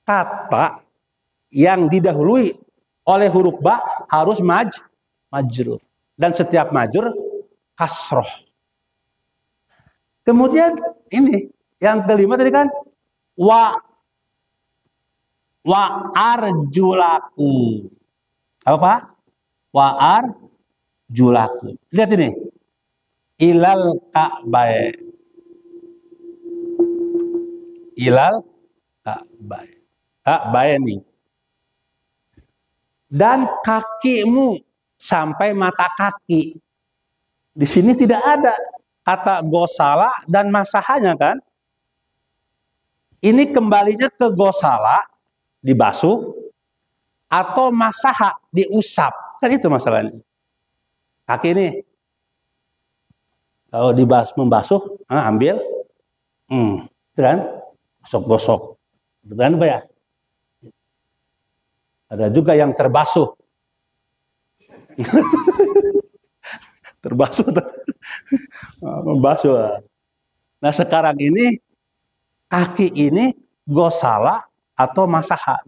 kata yang didahului oleh huruf ba harus majrur. Dan setiap majrur kasroh. Kemudian ini. Yang kelima tadi kan. Wa arjulaku. Apa Pak? Wa arjulaku. Lihat ini. Ilal ka'bay. Ilal ka'bay. Ka'bay ini. Dan kakimu sampai mata kaki. Di sini tidak ada kata gosala dan masahanya kan. Ini kembalinya ke gosala, dibasuh, atau masaha, diusap. Kan itu masalahnya. Kaki ini. Kalau membasuh, ambil. Itu kan. Gosok-gosok. Itu kan Pak ya? Ada juga yang terbasuh. Terbasuh. Membasuh. Nah sekarang ini, kaki ini gosala atau masaha.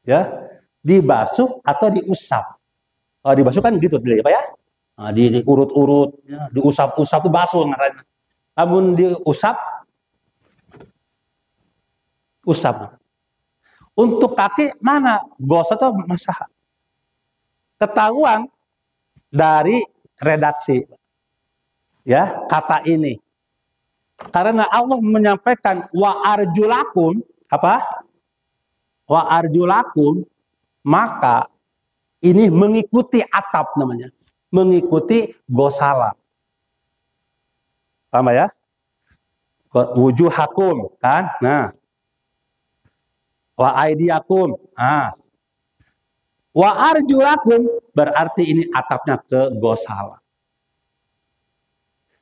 Ya, dibasuh atau diusap. Kalau dibasuh kan gitu ya Pak ya? Nah, diurut-urut, ya, diusap-usap itu basuh namanya. Namun diusap, usap. Untuk kaki mana? Gosok atau masaha? Ketahuan dari redaksi. Ya, kata ini. Karena Allah menyampaikan wa arjulakum, apa? Wa arjulakum, maka Ini mengikuti atap namanya. Mengikuti gosala. Paham ya? Wujuhakum kan? Nah. Wa aidiakum. Nah. Wa arjulakum berarti ini atapnya ke gosala.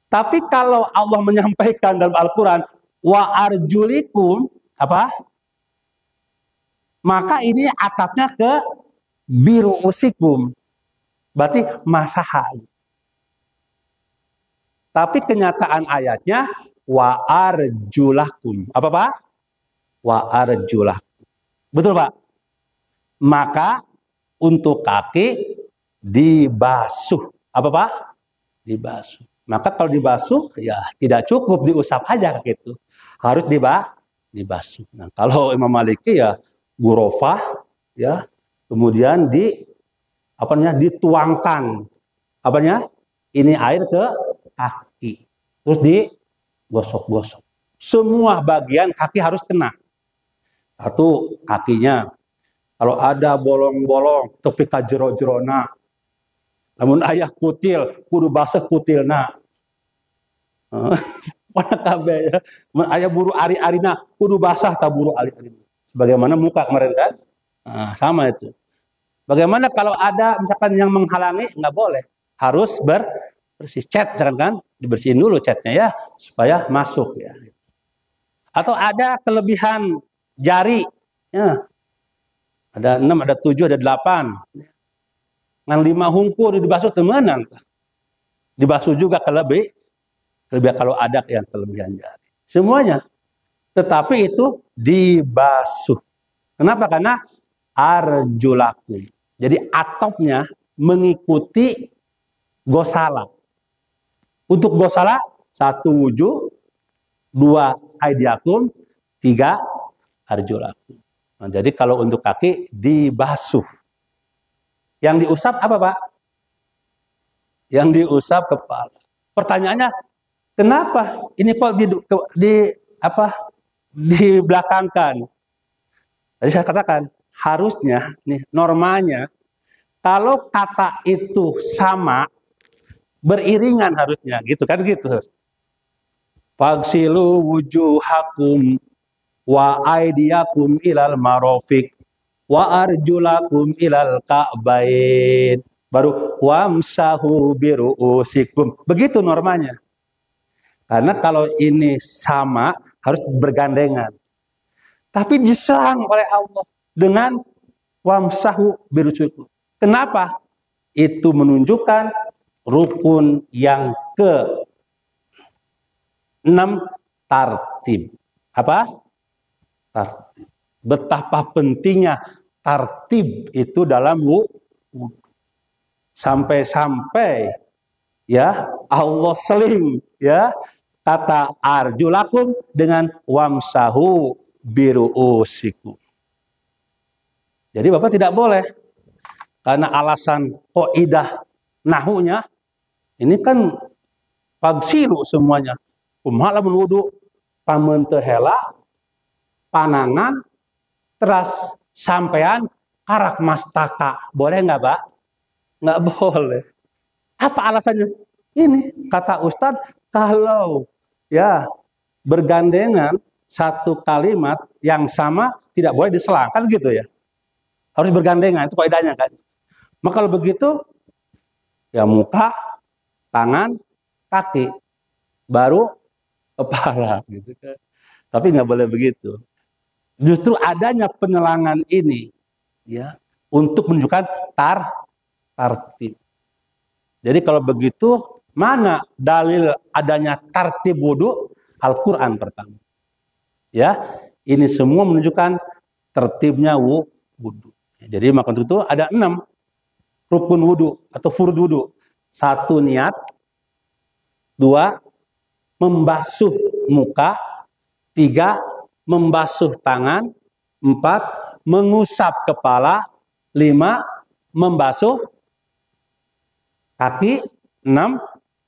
Tapi kalau Allah menyampaikan dalam Al-Qur'an wa arjulikum apa? Maka ini atapnya ke biru usikum. Berarti masaha. Tapi kenyataan ayatnya wa arjulakum. Apa Pak? Wa arjulakum. Betul Pak? Maka untuk kaki dibasuh. Apa Pak? Dibasuh. Maka kalau dibasuh ya tidak cukup diusap aja gitu. Harus dibasuh. Nah, kalau Imam Maliki ya gurofah ya, kemudian dituangkan ini air ke kaki, terus digosok-gosok. Semua bagian kaki harus kena. Satu, kakinya kalau ada bolong-bolong tepi ka jero-jerona, namun ayah kutil kudu basah kutilna. Mana kabeh ya. Ayah buru ari-arina kudu basah ta buru ari-arina. Sebagaimana muka kemarin kan? Nah, sama itu. Bagaimana kalau ada misalkan yang menghalangi, nggak boleh. Harus bersih. Cat, jangan kan? Dibersihin dulu catnya ya, supaya masuk ya. Atau ada kelebihan jari. Ya. Ada 6, ada 7, ada 8. Ngan 5 hungkur dibasuh temenan. Dibasuh juga kelebihan kalau ada yang kelebihan jari. Semuanya. Tetapi itu dibasuh. Kenapa? Karena arjulakum. Jadi atopnya mengikuti gosala. Untuk gosala 1 wujuh, 2 aidiakum, 3 arjulakum. Nah, jadi kalau untuk kaki dibasuh. Yang diusap apa Pak? Yang diusap kepala. Pertanyaannya, kenapa ini kok dibelakangkan? Tadi saya katakan harusnya nih normanya kalau kata itu sama beriringan harusnya gitu kan gitu. Fagsilu wujuhakum wa aidiakum ilal marafiq wa arjulakum ilal ka'bain. Baru wamsahu biru'usikum. Begitu normanya. Karena kalau ini sama harus bergandengan. Tapi diserang oleh Allah dengan wamsahu biru'usikum. Kenapa? Itu menunjukkan rukun yang ke-6 tartib. Apa? Tartib. Betapa pentingnya tartib itu dalam wudhu. Sampai-sampai ya Allah seling ya kata arjulakum dengan wamsahu biru'usikum. Jadi Bapak tidak boleh karena alasan qaidah nahunya ini kan fagsilu semuanya. Kumaha lamun wudu pameun teu hela panangan teras sampean karak mastaka. Boleh nggak, Pak? Nggak boleh. Apa alasannya? Ini kata Ustadz, kalau ya bergandengan satu kalimat yang sama tidak boleh diselang, kan gitu ya. Harus bergandengan, itu kaidahnya kan. Maka kalau begitu ya muka, tangan, kaki, baru kepala gitu kan. Tapi nggak boleh begitu. Justru adanya penelangan ini ya untuk menunjukkan tartib. Jadi kalau begitu, mana dalil adanya tartib wudu? Al-Quran pertama. Ya, ini semua menunjukkan tertibnya wudu. Jadi maka untuk itu ada 6 rukun wudu atau furud wudu. 1 niat, 2 membasuh muka, 3 membasuh tangan, 4 mengusap kepala, 5 membasuh kaki, 6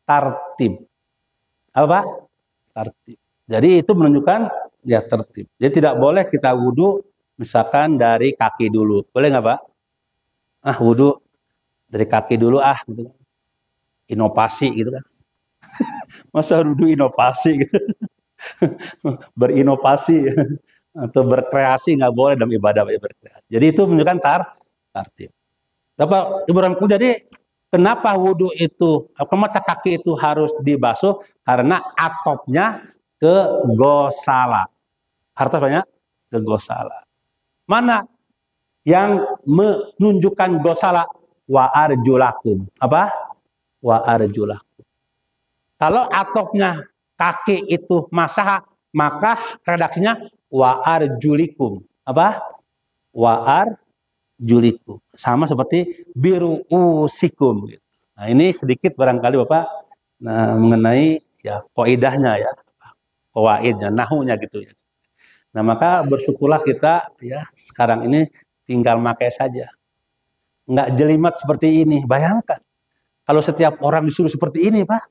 tartib. Apa? Tartib. Jadi itu menunjukkan ya tertib. Jadi tidak boleh kita wudhu misalkan dari kaki dulu. Boleh nggak Pak? Wudhu dari kaki dulu gitu. Inovasi gitu kan. Masa wudhu inovasi gitu. Berinovasi atau berkreasi nggak boleh dalam ibadah berkreasi. Jadi itu menunjukkan tartib. Jadi kenapa wudhu itu, mata kaki itu harus dibasuh? Karena atopnya ke gosala. Hartanya ke gosala. Mana yang menunjukkan gosala? Wa arjulakum. Apa? Wa arjulakum. Kalau atopnya kaki itu masaha, maka redaksinya wa arjulikum. Apa? Wa arjulikum. Sama seperti biru usikum. Nah, ini sedikit barangkali Bapak mengenai ya qaidahnya ya. Qawaidnya, nahunya gitu ya. Nah, maka bersyukurlah kita ya sekarang ini tinggal pakai saja. Nggak jelimet seperti ini. Bayangkan kalau setiap orang disuruh seperti ini, Pak.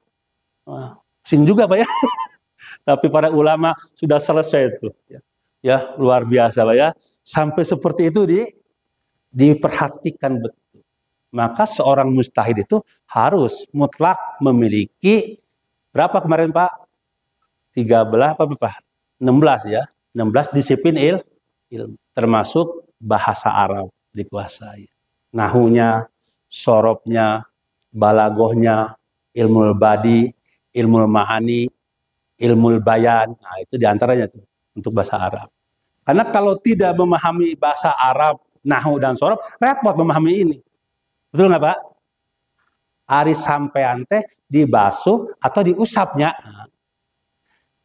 Pusing juga, Pak ya. Tapi para ulama sudah selesai itu. Ya, luar biasa, Pak ya. Sampai seperti itu diperhatikan betul. Maka seorang mujtahid itu harus mutlak memiliki berapa kemarin, Pak? 13 apa, Pak? 16 ya. 16 disiplin ilmu. Termasuk bahasa Arab dikuasai. Nahunya, sorobnya, balagohnya, ilmu badi, ilmu ma'ani, ilmu bayan. Nah, itu diantaranya tuh untuk bahasa Arab. Karena kalau tidak memahami bahasa Arab, nahu dan sorob, repot memahami ini. Betul nggak, Pak? Ari sampean teh dibasuh atau diusapnya. Nah,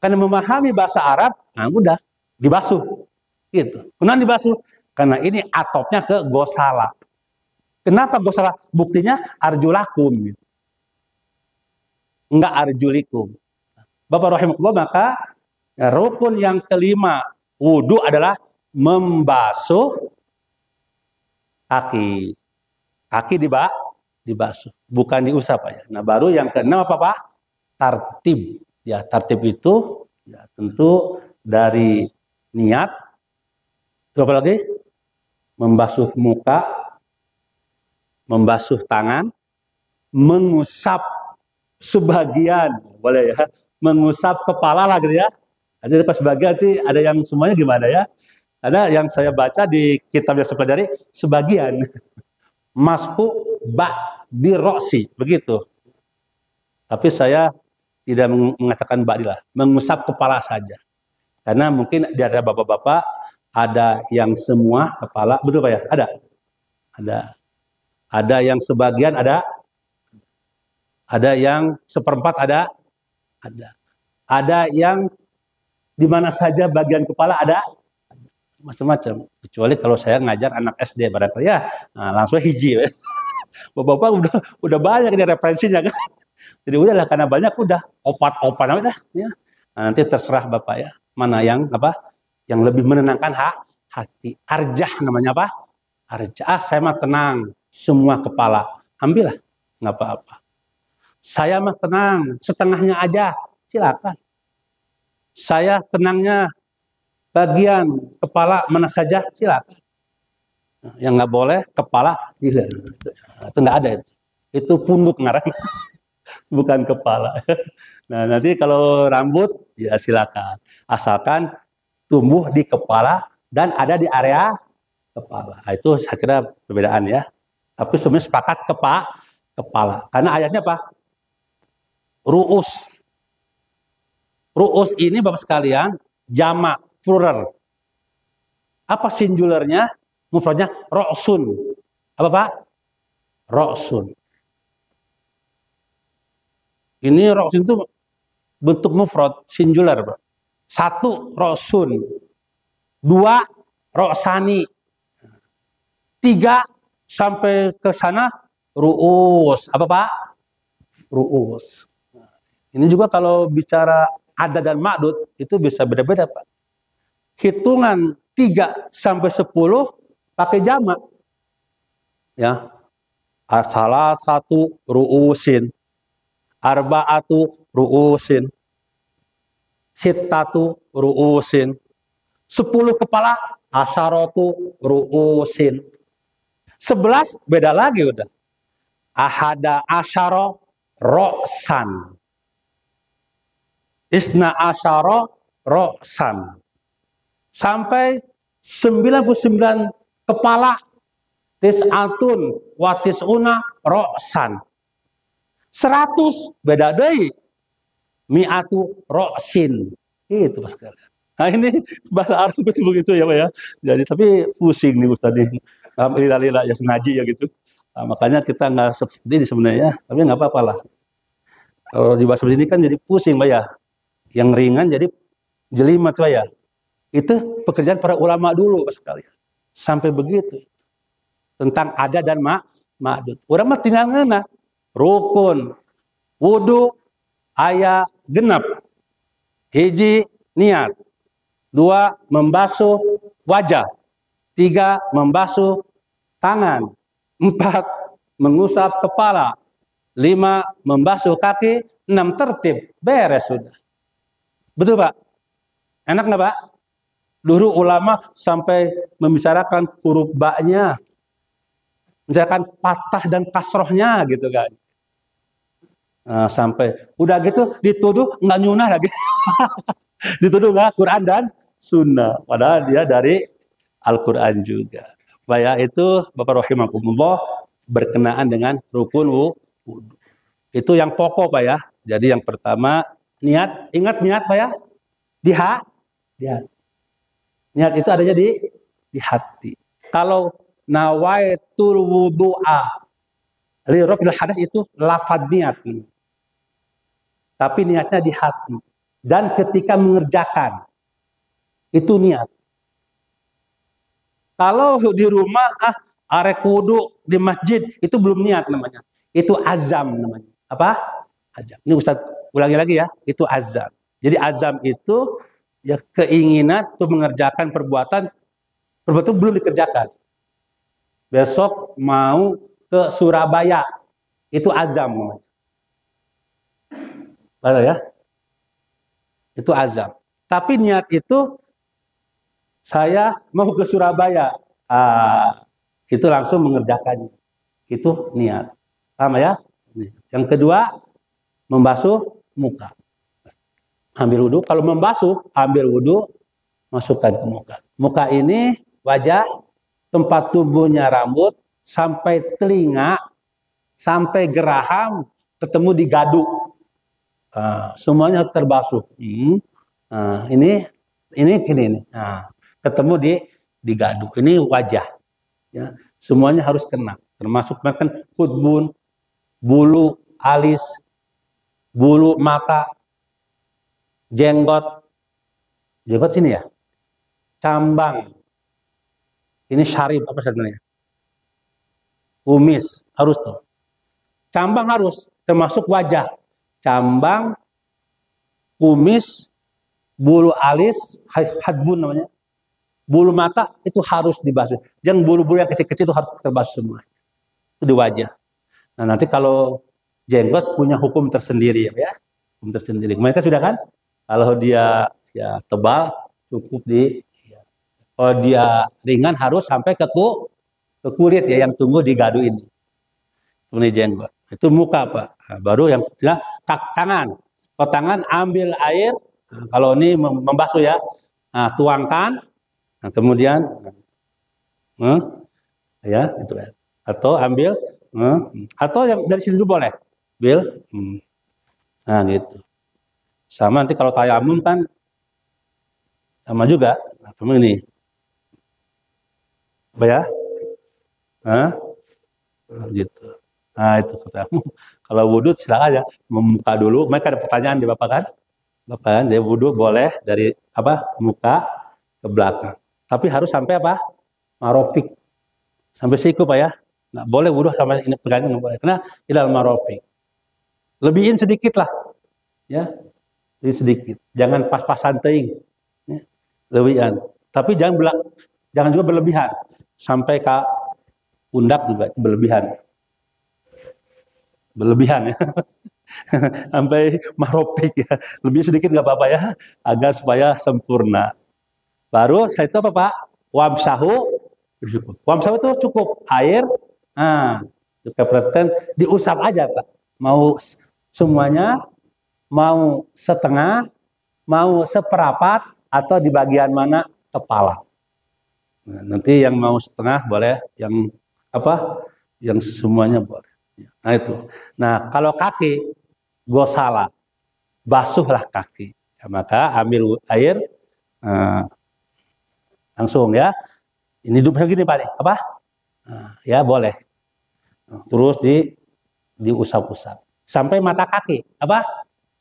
karena memahami bahasa Arab, nah udah dibasuh. Gitu. Kenapa dibasuh? Karena ini atopnya ke gosala. Kenapa gosala? Buktinya arjulakum. Gitu. Enggak arjulikum. Bapak rahimahullah, maka rukun yang kelima wudhu adalah membasuh kaki. Kaki dibasuh, bukan diusap ya. Nah, baru yang keenam apa, Pak? Tartib. Ya, tartib itu ya, tentu dari niat. Apa lagi? Membasuh muka, membasuh tangan, mengusap sebagian, boleh ya, mengusap kepala lah gitu ya. Ada pas sebagian nanti ada yang semuanya gimana ya? Ada yang saya baca di kitab yang saya pelajari sebagian. Mashu ba'di roksi, begitu. Tapi saya tidak mengatakan ba'dilah, mengusap kepala saja. Karena mungkin di ada bapak-bapak, ada yang semua kepala, betul Pak ya? Ada. Ada yang sebagian, ada yang seperempat, ada. Ada yang di mana saja bagian kepala ada. Macam-macam. Kecuali kalau saya ngajar anak SD barangkali ya, nah, langsung hiji. Ya. Bapak-bapak udah banyak ini referensinya kan. Jadi udahlah, karena banyak udah opat-opat udah ya. Nah, nanti terserah Bapak ya, mana yang apa? Yang lebih menenangkan hati. Arjah namanya apa? Arjah. Saya mah tenang semua kepala. Ambillah, nggak apa-apa. Saya mah tenang, setengahnya aja. Silakan. Saya tenangnya bagian kepala mana saja, silakan. Yang nggak boleh kepala, itu nggak ada itu. Itu punduk ngarang, bukan kepala. Nah, nanti kalau rambut ya silakan, asalkan tumbuh di kepala dan ada di area kepala. Nah, itu saya kira perbedaan ya. Tapi sebenarnya sepakat kepala. Karena ayatnya apa? Ru'us. Ru'us ini Bapak sekalian jamak plural. Apa singularnya? Mufradnya ro'sun. Apa Pak? Ro'sun. Ini ro'sun itu bentuk mufrad singular, Pak. 1 ro'sun. 2 ro'sani. 3 sampai ke sana ru'us. Apa Pak? Ru'us. Ini juga kalau bicara ada dan ma'dud itu bisa beda-beda Pak. Hitungan 3 sampai 10 pakai jamak. Ya. Salah 1 ru'usin. Arba'atu ru'usin. Sittatu ru'usin. 10 kepala asyaratu ru'usin. 11 beda lagi udah. Ahada asyara ro'san. Isna asyara ro'san. Sampai 99 kepala. Tis'atun wa tis'una ro'san. 100 beda deui. Mi'atu ro'sin. Itu Mas sekalian. Nah ini bahasa Arab itu begitu ya Pak ya. Jadi tapi pusing nih Ustaz nih. Lila-lila ya ngaji ya gitu. Nah, makanya kita nggak seperti ini sebenarnya. Tapi nggak apa-apa lah. Kalau dibahas seperti ini kan jadi pusing Pak ya. Yang ringan jadi jelimet Pak ya. Itu pekerjaan para ulama dulu Pak sekalian. Sampai begitu. Tentang ada dan ma'dud. Orang mah tinggal ngena. Rukun, wudu, aya genap. Hiji niat. 2 membasuh wajah. 3 membasuh tangan. 4 mengusap kepala. 5 membasuh kaki. 6 tertib. Beres sudah. Betul Pak? Enak nggak Pak? Dulu ulama sampai membicarakan huruf ba-nya. Misalkan patah dan kasrohnya gitu kan. Nah, sampai udah gitu dituduh nggak nyunah lagi. Dituduh nggak Quran dan Sunnah. Padahal dia dari Al-Quran juga. Pak ya, itu Bapak rahimakumullah berkenaan dengan rukun wudu. Itu yang pokok Pak ya. Jadi yang pertama niat, ingat niat Pak ya. Di hati. Niat itu adanya di hati. Kalau nawaitul wudu'a li raf'il hadas itu lafaz niat. Tapi niatnya di hati. Dan ketika mengerjakan itu niat. Kalau di rumah arek wudu di masjid itu belum niat namanya. Itu azam namanya. Apa? Azam. Ini Ustaz ulangi lagi ya. Itu azam. Jadi azam itu ya keinginan untuk mengerjakan perbuatan belum dikerjakan. Besok mau ke Surabaya. Itu azam. Betul ya? Itu azam. Tapi niat itu saya mau ke Surabaya. Itu langsung mengerjakannya. Itu niat. Paham ya? Yang kedua, membasuh muka. Ambil wudhu. Kalau membasuh, ambil wudhu, masukkan ke muka. Muka ini wajah, tempat tubuhnya rambut, sampai telinga, sampai geraham, ketemu di gadu. Semuanya terbasuh. Ini gini nih. Ketemu di gadu. Ini wajah. Ya, semuanya harus kena. Termasuk makan hudbun, bulu alis, bulu mata, jenggot ini ya, cambang. Ini syarif apa sebenarnya? Kumis harus tuh. Cambang harus, termasuk wajah. Cambang, kumis, bulu alis, hadbun namanya. Bulu mata itu harus dibasuh. Jangan bulu-bulu yang kecil-kecil itu harus terbasuh semua. Itu di wajah. Nah nanti kalau jenggot punya hukum tersendiri ya. Hukum tersendiri. Mereka sudah kan? Kalau dia ya tebal cukup kalau dia ringan harus sampai ke kulit ya yang tumbuh di gadu ini. Ini jenggot. Itu muka Pak. Nah, baru yang tangan. Kalau tangan ambil air. Nah, kalau ini membasuh ya. Nah, tuangkan. Nah, kemudian ya itu kan. Atau ambil atau yang dari sini dulu boleh. Ambil. Nah, gitu. Sama nanti kalau tayamum kan sama juga. Nah, ini. Apa ya? Gitu. Nah, itu katamu. Kalau wudhu silakan aja membuka dulu. Mereka ada pertanyaan di Bapak kan? Bapak kan, dia wudhu boleh dari muka ke belakang. Tapi harus sampai marofik. Sampai siku Pak ya. Nggak boleh wudhu sampai ini pegangan nggak boleh. Karena ilal marofik. Lebihin sedikit lah. Ya. Lebih sedikit. Jangan pas-pasan teing. Ya. Lebihan. Tapi jangan juga berlebihan. Sampai ke pundak juga berlebihan. Berlebihan ya. Sampai marofik ya. Lebih sedikit nggak apa-apa ya. Agar supaya sempurna. Baru saya itu apa Pak? Wamsahu Cukup. Wamsahu itu cukup air. Nah, perhatikan diusap aja Pak. Mau semuanya, mau setengah, mau seperempat, atau di bagian mana kepala. Nah, nanti yang mau setengah boleh, yang apa? Yang semuanya boleh. Nah itu. Nah kalau kaki, gosala, basuhlah kaki. Ya, maka ambil air, langsung ya. Ini hidupnya gini Pak nih, apa? Ya boleh. Terus diusap-usap sampai mata kaki, apa?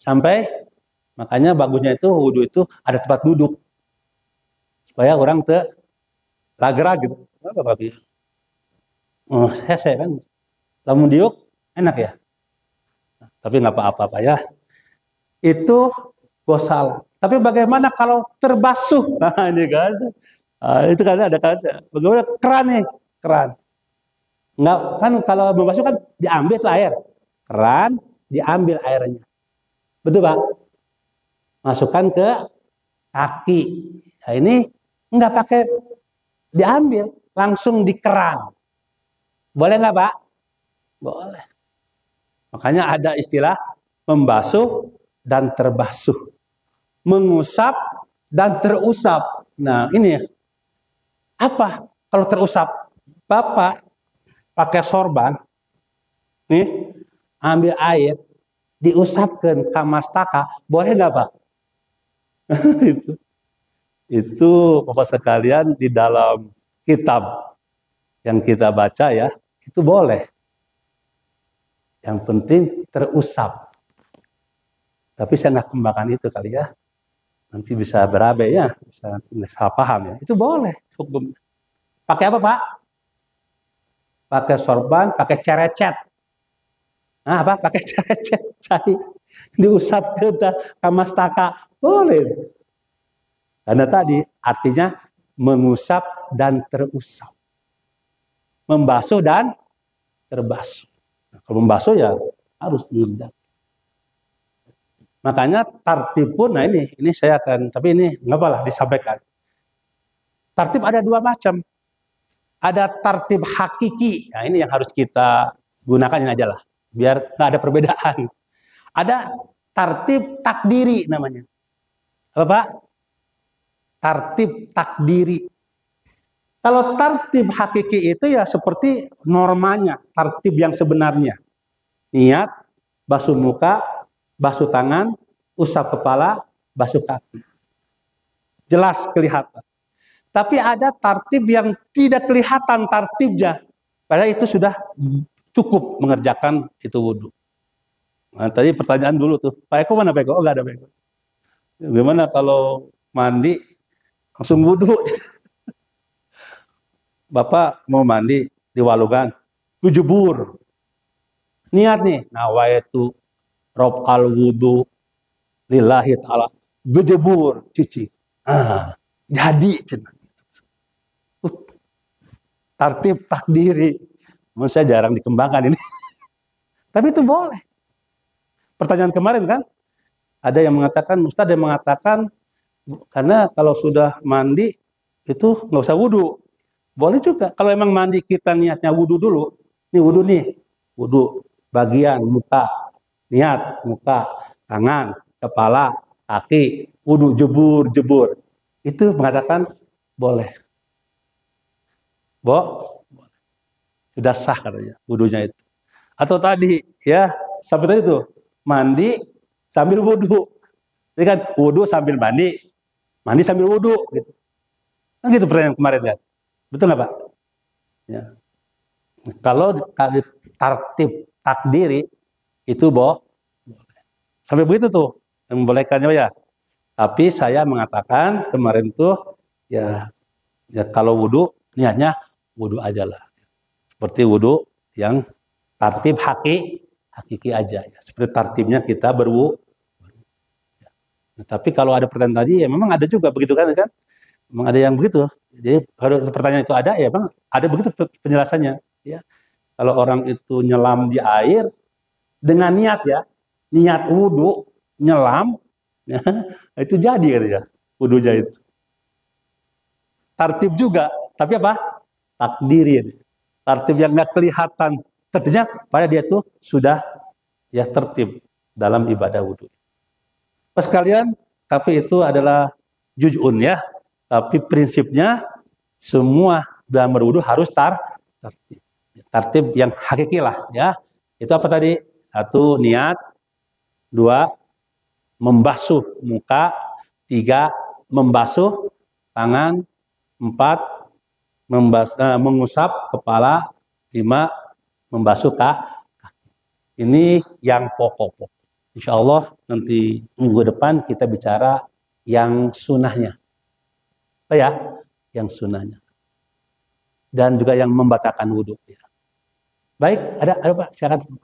Sampai, makanya bagusnya itu wudhu itu ada tempat duduk supaya orang lagerak gitu. Apa Pak? Oh, saya kan lamun diuk enak ya. Tapi nggak apa-apa ya. Itu gosal. Tapi bagaimana kalau terbasuh? Nah, ini kan. Itu kan ada kan. Bagaimana keran nih? Keran. Nggak, kan kalau membasuh kan diambil tuh air. Keran, diambil airnya. Betul Pak? Masukkan ke kaki. Nah, ini nggak pakai diambil, langsung di keran. Boleh nggak Pak? Boleh. Makanya ada istilah membasuh dan terbasuh. Mengusap dan terusap. Nah ini apa kalau terusap? Bapak pakai sorban, nih ambil air, diusapkan ke mastaka, boleh nggak Pak? itu Bapak sekalian di dalam kitab yang kita baca ya, itu boleh. Yang penting terusap. Tapi saya nggak kembangkan itu kali ya. Nanti bisa berabe ya, bisa salah paham ya. Itu boleh hukum. Pakai apa Pak? Pakai sorban, pakai cerecet. Nah, apa? Pakai cerecet, cari diusap ke mastaka, boleh. Karena tadi artinya mengusap dan terusap, membasuh dan terbasuh. Nah, kalau membasuh ya harus diinjak. Makanya tartib pun, nah ini saya akan, tapi ini nggak apa-apa disampaikan. Tartib ada dua macam. Ada tartib hakiki, nah ini yang harus kita gunakan ini aja lah, biar nggak ada perbedaan. Ada tartib takdiri namanya. Apa Pak? Tartib takdiri. Kalau tartib hakiki itu ya seperti normanya, tartib yang sebenarnya. Niat, basuh muka, basuh tangan, usap kepala, basuh kaki. Jelas kelihatan. Tapi ada tartib yang tidak kelihatan tartibnya. Padahal itu sudah cukup mengerjakan itu wudhu. Nah, tadi pertanyaan dulu tuh, Pak Eko mana Pak Eko? Oh nggak ada Pak Eko. Gimana kalau mandi langsung wudhu? Bapak mau mandi di Walungan, jebur. Niat nih, nawaitu rob al wudhu lillahi ta'ala, jebur, cuci. Jadi tartib takdiri. Menurut saya jarang dikembangkan ini. Tapi itu boleh. Pertanyaan kemarin kan, ada yang mengatakan, Ustadz yang mengatakan, karena kalau sudah mandi, itu nggak usah wudhu. Boleh juga. Kalau emang mandi kita niatnya wudhu dulu, ini wudhu nih, wudhu bagian muka, niat muka, tangan, kepala, kaki, wudhu jebur. Itu mengatakan boleh. Sudah sah katanya wudhunya itu. Atau tadi ya, sampai tadi tuh mandi sambil wudhu. Jadi kan wudhu sambil mandi sambil wudhu gitu. Kan gitu pertanyaan kemarin kan. Betul nggak Pak? Ya. Kalau tartib takdiri itu boleh. Sampai begitu tuh yang membolehkannya ya. Tapi saya mengatakan kemarin tuh ya kalau wudhu niatnya wudhu aja lah. Seperti wudhu yang tartib hakiki aja. Ya. Seperti tartibnya kita berwudhu. Nah, tapi kalau ada pertanyaan tadi ya memang ada juga begitu kan? Memang ada yang begitu. Jadi kalau pertanyaan itu ada ya memang ada begitu penjelasannya. Ya. Kalau orang itu nyelam di air dengan niat ya, niat wudhu nyelam, ya, itu jadi katanya wudhunya itu. Tartib juga, tapi apa? takdirin. Tertib yang nggak kelihatan. Tentunya pada dia tuh sudah ya tertib dalam ibadah wudhu. Pas kalian, tapi itu adalah juz'un ya. Tapi prinsipnya semua dalam berwudhu harus tertib. Tertib yang hakiki lah ya. Itu apa tadi? 1 niat, 2 membasuh muka, 3 membasuh tangan, 4 mengusap kepala, 5 membasuh kaki. Ini yang pokok-pokok. Insya Allah nanti minggu depan kita bicara yang sunnahnya. Ya, yang sunnahnya. Dan juga yang membatalkan wudhu. Ya. Baik, ada Pak, silakan.